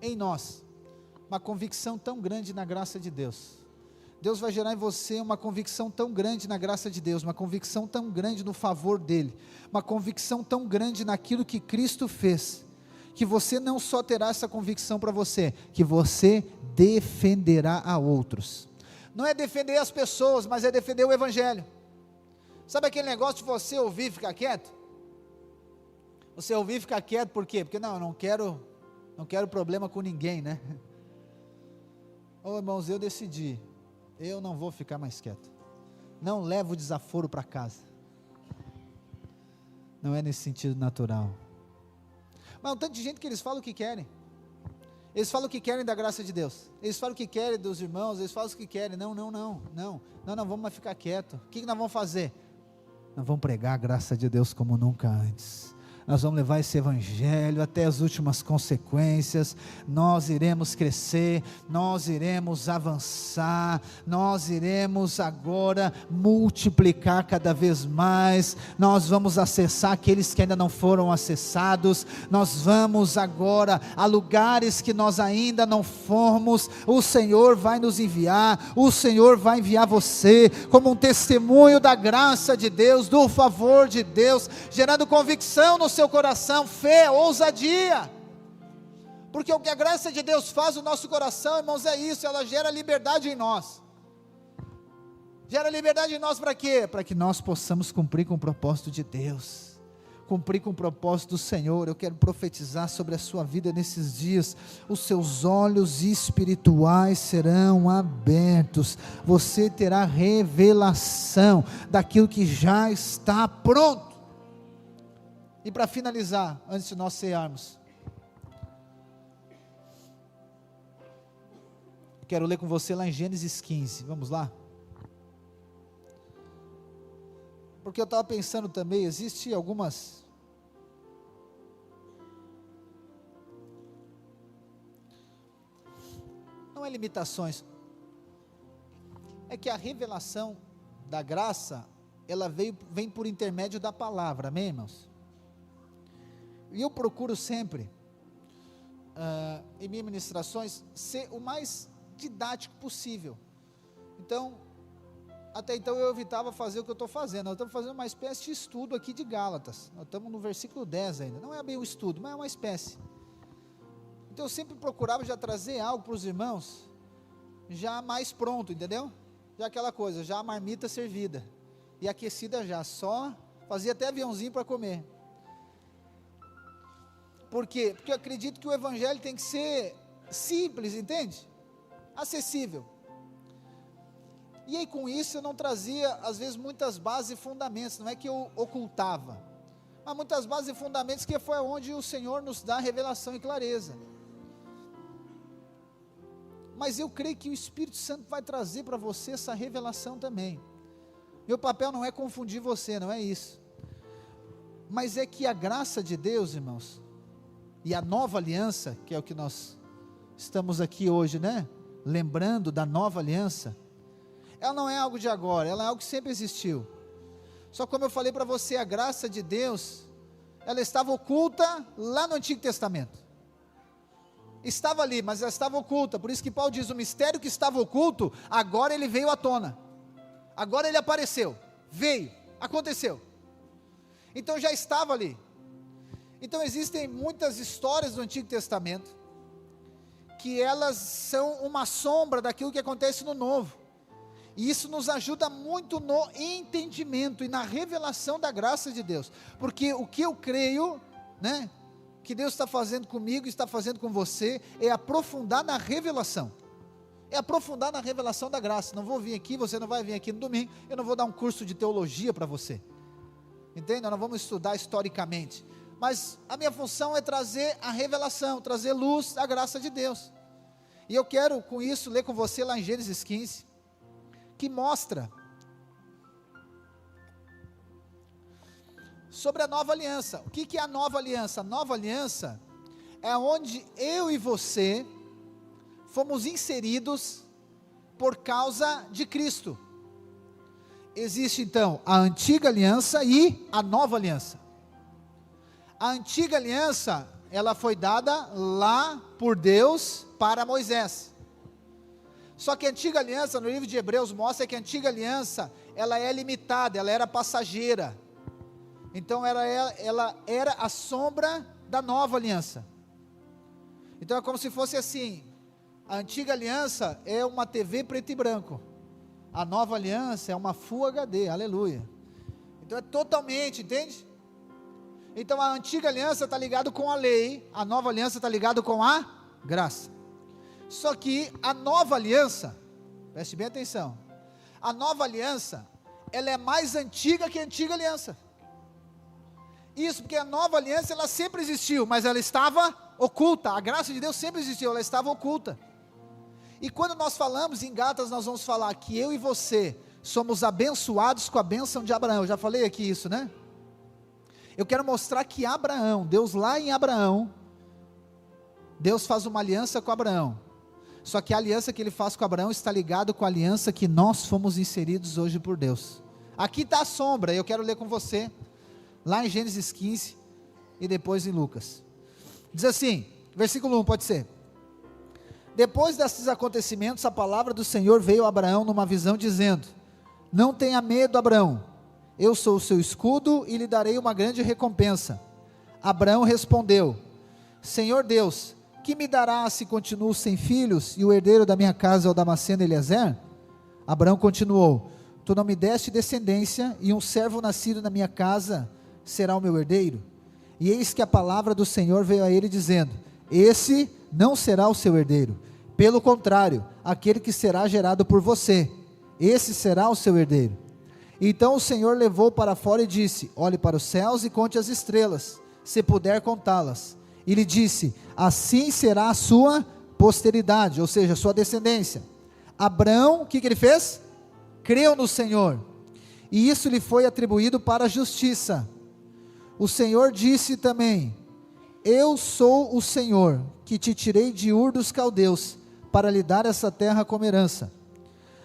Speaker 1: em nós uma convicção tão grande na graça de Deus. Deus vai gerar em você uma convicção tão grande na graça de Deus, uma convicção tão grande no favor dEle, uma convicção tão grande naquilo que Cristo fez, que você não só terá essa convicção para você, que você defenderá a outros. Não é defender as pessoas, mas é defender o Evangelho. Sabe aquele negócio de você ouvir e ficar quieto? Você ouvir e ficar quieto por quê? Porque não quero problema com ninguém, né? Ô irmãos, eu decidi, eu não vou ficar mais quieto. Não levo o desaforo para casa. Não é nesse sentido natural. Mas um tanto de gente que eles falam o que querem. Eles falam o que querem da graça de Deus. Eles falam o que querem dos irmãos, eles falam o que querem. Não, vamos mais ficar quieto. O que nós vamos fazer? Nós vamos pregar a graça de Deus como nunca antes. Nós vamos levar esse Evangelho até as últimas consequências. Nós iremos crescer, nós iremos avançar, nós iremos agora multiplicar cada vez mais. Nós vamos acessar aqueles que ainda não foram acessados. Nós vamos agora a lugares que nós ainda não fomos. O Senhor vai nos enviar, o Senhor vai enviar você como um testemunho da graça de Deus, do favor de Deus, gerando convicção no seu coração, fé, ousadia, porque o que a graça de Deus faz no nosso coração, irmãos, é isso, ela gera liberdade em nós. Gera liberdade em nós para quê? Para que nós possamos cumprir com o propósito de Deus, cumprir com o propósito do Senhor. Eu quero profetizar sobre a sua vida nesses dias, os seus olhos espirituais serão abertos, você terá revelação daquilo que já está pronto. E para finalizar, antes de nós cearmos, Quero ler com você lá em Gênesis 15, vamos lá? Porque eu estava pensando também, existe algumas... Não é limitações, é que a revelação da graça, ela vem por intermédio da palavra, amém, irmãos? E eu procuro sempre, em minhas ministrações, ser o mais didático possível. Então, até então eu evitava fazer o que eu estou fazendo. Nós estamos fazendo uma espécie de estudo aqui de Gálatas, nós estamos no versículo 10 ainda, não é bem um estudo, mas é uma espécie. Então eu sempre procurava já trazer algo para os irmãos, já mais pronto, entendeu? Já aquela coisa, já a marmita servida, e aquecida já, só fazia até aviãozinho para comer. Por quê? Porque eu acredito que o evangelho tem que ser simples, entende? Acessível. E aí com isso eu não trazia, às vezes, muitas bases e fundamentos, não é que eu ocultava, mas muitas bases e fundamentos, que foi onde o Senhor nos dá revelação e clareza. Mas eu creio que o Espírito Santo vai trazer para você essa revelação também. Meu papel não é confundir você, não é isso, mas é que a graça de Deus, irmãos, e a nova aliança, que é o que nós estamos aqui hoje, né, lembrando da nova aliança, ela não é algo de agora, ela é algo que sempre existiu. Só como eu falei para você, a graça de Deus, ela estava oculta lá no Antigo Testamento. Estava ali, mas ela estava oculta. Por isso que Paulo diz, o mistério que estava oculto, agora ele veio à tona. Agora ele apareceu, veio, aconteceu. Então já estava ali. Então existem muitas histórias do Antigo Testamento, que elas são uma sombra daquilo que acontece no Novo, e isso nos ajuda muito no entendimento e na revelação da graça de Deus, porque o que eu creio, né, que Deus está fazendo comigo, está fazendo com você, é aprofundar na revelação, é aprofundar na revelação da graça. Não vou vir aqui, você não vai vir aqui no domingo, eu não vou dar um curso de teologia para você, entende? Nós não vamos estudar historicamente, mas a minha função é trazer a revelação, trazer luz à graça de Deus. E eu quero com isso ler com você lá em Gênesis 15, que mostra sobre a nova aliança. O que é a nova aliança? A nova aliança é onde eu e você fomos inseridos por causa de Cristo. Existe então a antiga aliança e a nova aliança. A antiga aliança, ela foi dada lá por Deus para Moisés. Só que a antiga aliança, no livro de Hebreus, mostra que a antiga aliança, ela é limitada, ela era passageira. Então ela era a sombra da nova aliança. Então é como se fosse assim, a antiga aliança é uma TV preto e branco, a nova aliança é uma Full HD, aleluia. Então é totalmente, entende? Então a antiga aliança está ligada com a lei, a nova aliança está ligada com a graça. Só que a nova aliança, preste bem atenção, a nova aliança, ela é mais antiga que a antiga aliança. Isso porque a nova aliança, ela sempre existiu, mas ela estava oculta. A graça de Deus sempre existiu, ela estava oculta. E quando nós falamos em Gálatas, nós vamos falar que eu e você somos abençoados com a bênção de Abraão. Eu já falei aqui isso, né? Eu quero mostrar que Abraão, Deus lá em Abraão, Deus faz uma aliança com Abraão. Só que a aliança que ele faz com Abraão está ligada com a aliança que nós fomos inseridos hoje por Deus. Aqui está a sombra, eu quero ler com você, lá em Gênesis 15 e depois em Lucas. Diz assim, versículo 1 pode ser. Depois desses acontecimentos, a palavra do Senhor veio a Abraão numa visão dizendo, não tenha medo, Abraão, eu sou o seu escudo e lhe darei uma grande recompensa. Abraão respondeu, Senhor Deus, que me dará se continuo sem filhos e o herdeiro da minha casa é o Damasceno Eliezer? Abraão continuou, tu não me deste descendência e um servo nascido na minha casa será o meu herdeiro? E eis que a palavra do Senhor veio a ele dizendo, esse não será o seu herdeiro, pelo contrário, aquele que será gerado por você, esse será o seu herdeiro. Então o Senhor levou para fora e disse, olhe para os céus e conte as estrelas, se puder contá-las. E lhe disse, assim será a sua posteridade, ou seja, sua descendência. Abrão, o que ele fez? Creu no Senhor, e isso lhe foi atribuído para a justiça. O Senhor disse também: eu sou o Senhor, que te tirei de Ur dos Caldeus, para lhe dar essa terra como herança.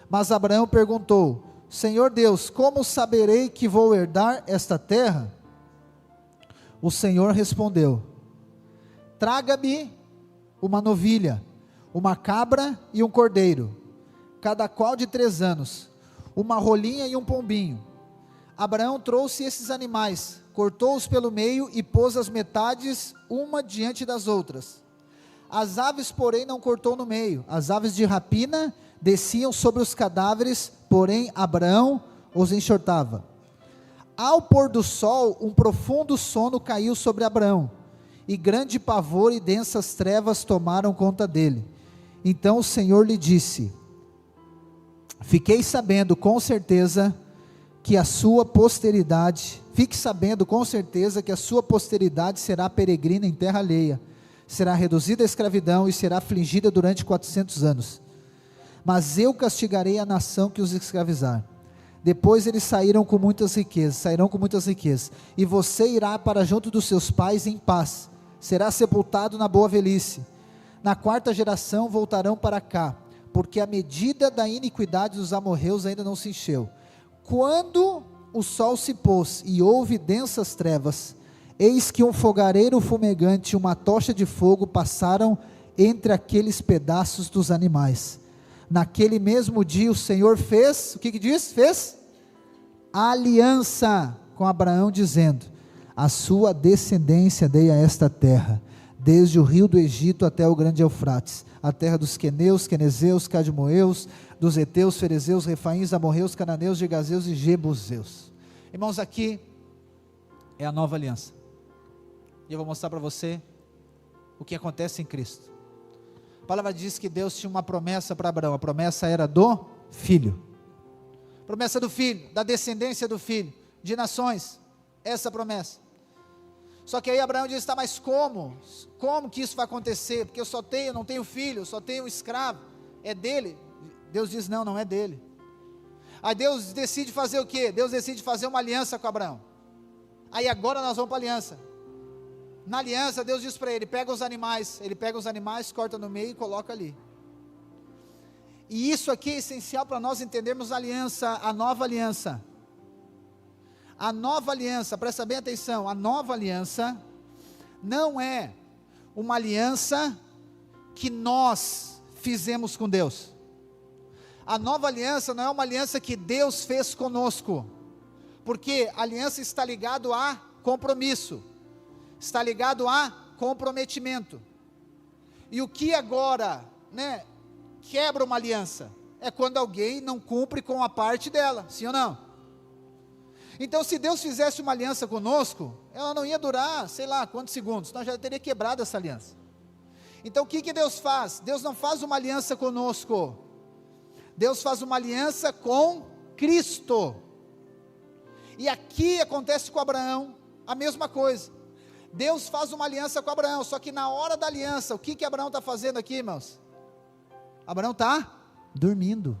Speaker 1: Mas Abraão perguntou: Senhor Deus, como saberei que vou herdar esta terra? O Senhor respondeu: traga-me uma novilha, uma cabra e um cordeiro, cada qual de 3 anos, uma rolinha e um pombinho. Abraão trouxe esses animais, cortou-os pelo meio e pôs as metades uma diante das outras. As aves, porém, não cortou no meio. As aves de rapina desciam sobre os cadáveres, porém Abraão os enxotava. Ao pôr do sol, um profundo sono caiu sobre Abraão, e grande pavor e densas trevas tomaram conta dele. Então o Senhor lhe disse: fique sabendo com certeza que a sua posteridade será peregrina em terra alheia, será reduzida à escravidão e será afligida durante 400 anos. Mas eu castigarei a nação que os escravizar. Depois eles sairão com muitas riquezas, e você irá para junto dos seus pais em paz, será sepultado na boa velhice. Na 4ª geração voltarão para cá, porque a medida da iniquidade dos amorreus ainda não se encheu. Quando o sol se pôs e houve densas trevas, eis que um fogareiro fumegante e uma tocha de fogo passaram entre aqueles pedaços dos animais. Naquele mesmo dia o Senhor fez, o que diz? Fez aliança com Abraão, dizendo: a sua descendência dei a esta terra, desde o rio do Egito até o grande Eufrates, a terra dos queneus, quenezeus, cadmoeus, dos heteus, ferezeus, refaíns, amorreus, cananeus, gigazeus e jebuseus. Irmãos, aqui é a nova aliança, e eu vou mostrar para você o que acontece em Cristo. A palavra diz que Deus tinha uma promessa para Abraão. A promessa era do filho, promessa do filho, da descendência do filho, de nações, essa promessa. Só que aí Abraão diz: tá, mas como que isso vai acontecer? Porque eu não tenho filho, eu só tenho um escravo, é dele. Deus diz: não é dele. Aí Deus decide fazer o quê? Deus decide fazer uma aliança com Abraão. Aí agora nós vamos para a aliança. Na aliança Deus diz para ele: pega os animais. Ele pega os animais, corta no meio e coloca ali. E isso aqui é essencial para nós entendermos a aliança, a nova aliança. A nova aliança, presta bem atenção, a nova aliança não é uma aliança que nós fizemos com Deus. A nova aliança não é uma aliança que Deus fez conosco, porque a aliança está ligado a compromisso, está ligado a comprometimento. E o que agora, quebra uma aliança? É quando alguém não cumpre com a parte dela, sim ou não? Então, se Deus fizesse uma aliança conosco, ela não ia durar, sei lá, quantos segundos, nós já teria quebrado essa aliança. Então, o que Deus faz? Deus não faz uma aliança conosco, Deus faz uma aliança com Cristo. E aqui acontece com Abraão a mesma coisa. Deus faz uma aliança com Abraão, só que na hora da aliança, o que Abraão está fazendo aqui, irmãos? Abraão está dormindo.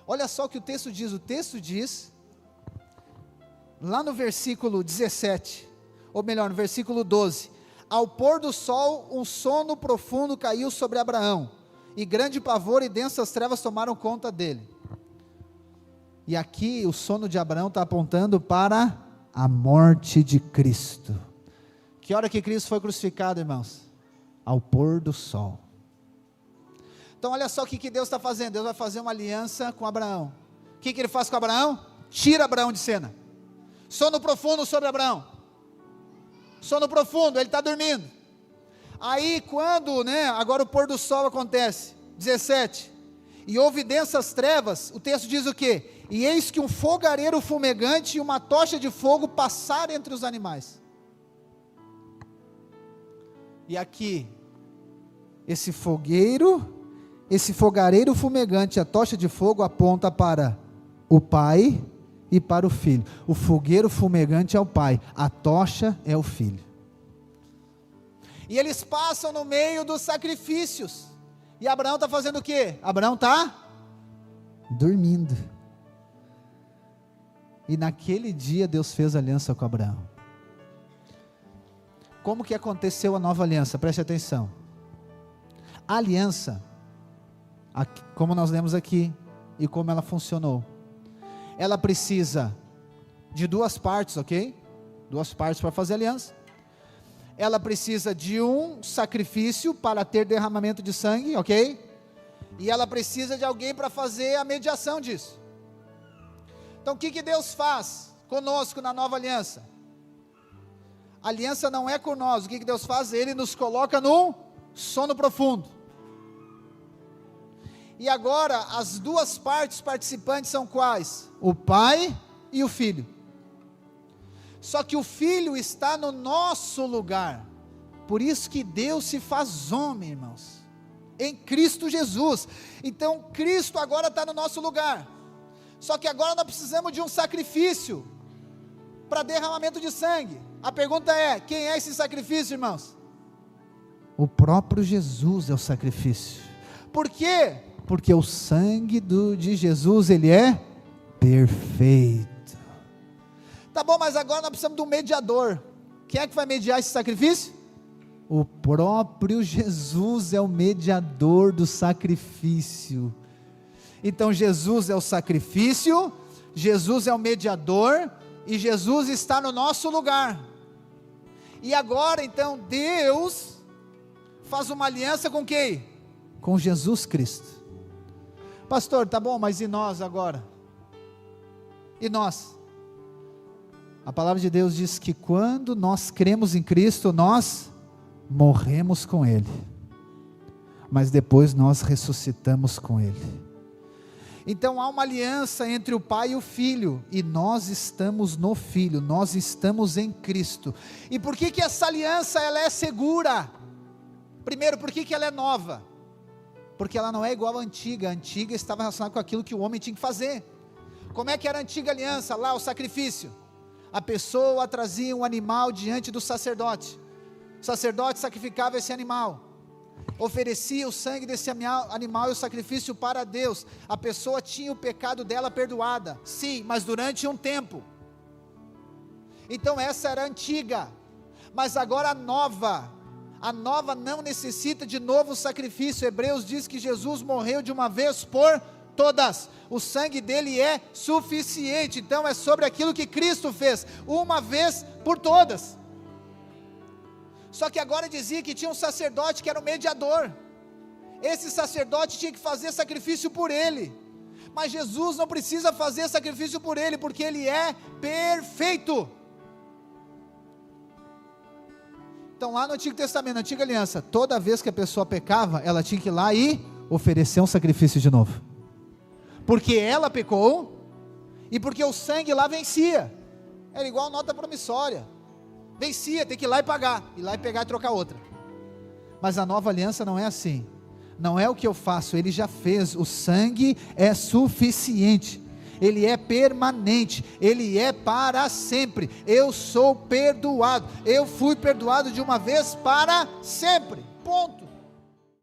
Speaker 1: Olha só o que o texto diz, lá no versículo 17, ou melhor, no versículo 12: ao pôr do sol, um sono profundo caiu sobre Abraão, e grande pavor e densas trevas tomaram conta dele. E aqui o sono de Abraão está apontando para a morte de Cristo. Que hora que Cristo foi crucificado, irmãos? Ao pôr do sol. Então olha só o que Deus está fazendo. Deus vai fazer uma aliança com Abraão. O que ele faz com Abraão? Tira Abraão de cena. Sono profundo sobre Abraão. Sono profundo, ele está dormindo. Aí quando, agora o pôr do sol acontece, 17, e houve densas trevas, o texto diz o quê? E eis que um fogareiro fumegante e uma tocha de fogo passaram entre os animais. E aqui, esse fogareiro fumegante, a tocha de fogo aponta para o Pai e para o Filho. O fogueiro fumegante é o Pai, a tocha é o Filho. E eles passam no meio dos sacrifícios. E Abraão está fazendo o quê? Abraão está dormindo. E naquele dia Deus fez aliança com Abraão. Como que aconteceu a nova aliança? Preste atenção. A aliança, como nós lemos aqui, e como ela funcionou, ela precisa de duas partes, ok? Duas partes para fazer aliança. Ela precisa de um sacrifício para ter derramamento de sangue, ok? E ela precisa de alguém para fazer a mediação disso. Então o que Deus faz conosco na nova aliança? A aliança não é com nós. O que Deus faz? Ele nos coloca num sono profundo. E agora as duas partes participantes são quais? O Pai e o Filho. Só que o Filho está no nosso lugar. Por isso que Deus se faz homem, irmãos, em Cristo Jesus. Então Cristo agora está no nosso lugar. Só que agora nós precisamos de um sacrifício para derramamento de sangue. A pergunta é: quem é esse sacrifício, irmãos? O próprio Jesus é o sacrifício. Por quê? Porque o sangue de Jesus, ele é perfeito. Tá bom, mas agora nós precisamos de um mediador. Quem é que vai mediar esse sacrifício? O próprio Jesus é o mediador do sacrifício. Então Jesus é o sacrifício, Jesus é o mediador, e Jesus está no nosso lugar. E agora então Deus faz uma aliança com quem? Com Jesus Cristo. Pastor, tá bom, mas e nós agora? E nós? A palavra de Deus diz que quando nós cremos em Cristo, nós morremos com Ele, mas depois nós ressuscitamos com Ele. Então há uma aliança entre o Pai e o Filho, e nós estamos no Filho, nós estamos em Cristo. E por que essa aliança ela é segura? Primeiro, por que ela é nova? Porque ela não é igual à antiga. A antiga estava relacionada com aquilo que o homem tinha que fazer. Como é que era a antiga aliança? Lá o sacrifício. A pessoa trazia um animal diante do sacerdote. O sacerdote sacrificava esse animal, oferecia o sangue desse animal e o sacrifício para Deus. A pessoa tinha o pecado dela perdoada, sim, mas durante um tempo. Então essa era a antiga. Mas agora a nova não necessita de novo sacrifício. Hebreus diz que Jesus morreu de uma vez por todas, o sangue dele é suficiente. Então é sobre aquilo que Cristo fez, uma vez por todas. Só que agora dizia que tinha um sacerdote que era o mediador. Esse sacerdote tinha que fazer sacrifício por ele, mas Jesus não precisa fazer sacrifício por ele, porque ele é perfeito. Então lá no Antigo Testamento, na Antiga Aliança, toda vez que a pessoa pecava, ela tinha que ir lá e oferecer um sacrifício de novo, porque ela pecou, e porque o sangue lá vencia. Era igual nota promissória, vencia, tem que ir lá e pagar, ir lá e pegar e trocar outra. Mas a nova aliança não é assim, não é o que eu faço, ele já fez, o sangue é suficiente, ele é permanente, ele é para sempre. Eu sou perdoado, eu fui perdoado de uma vez para sempre, ponto.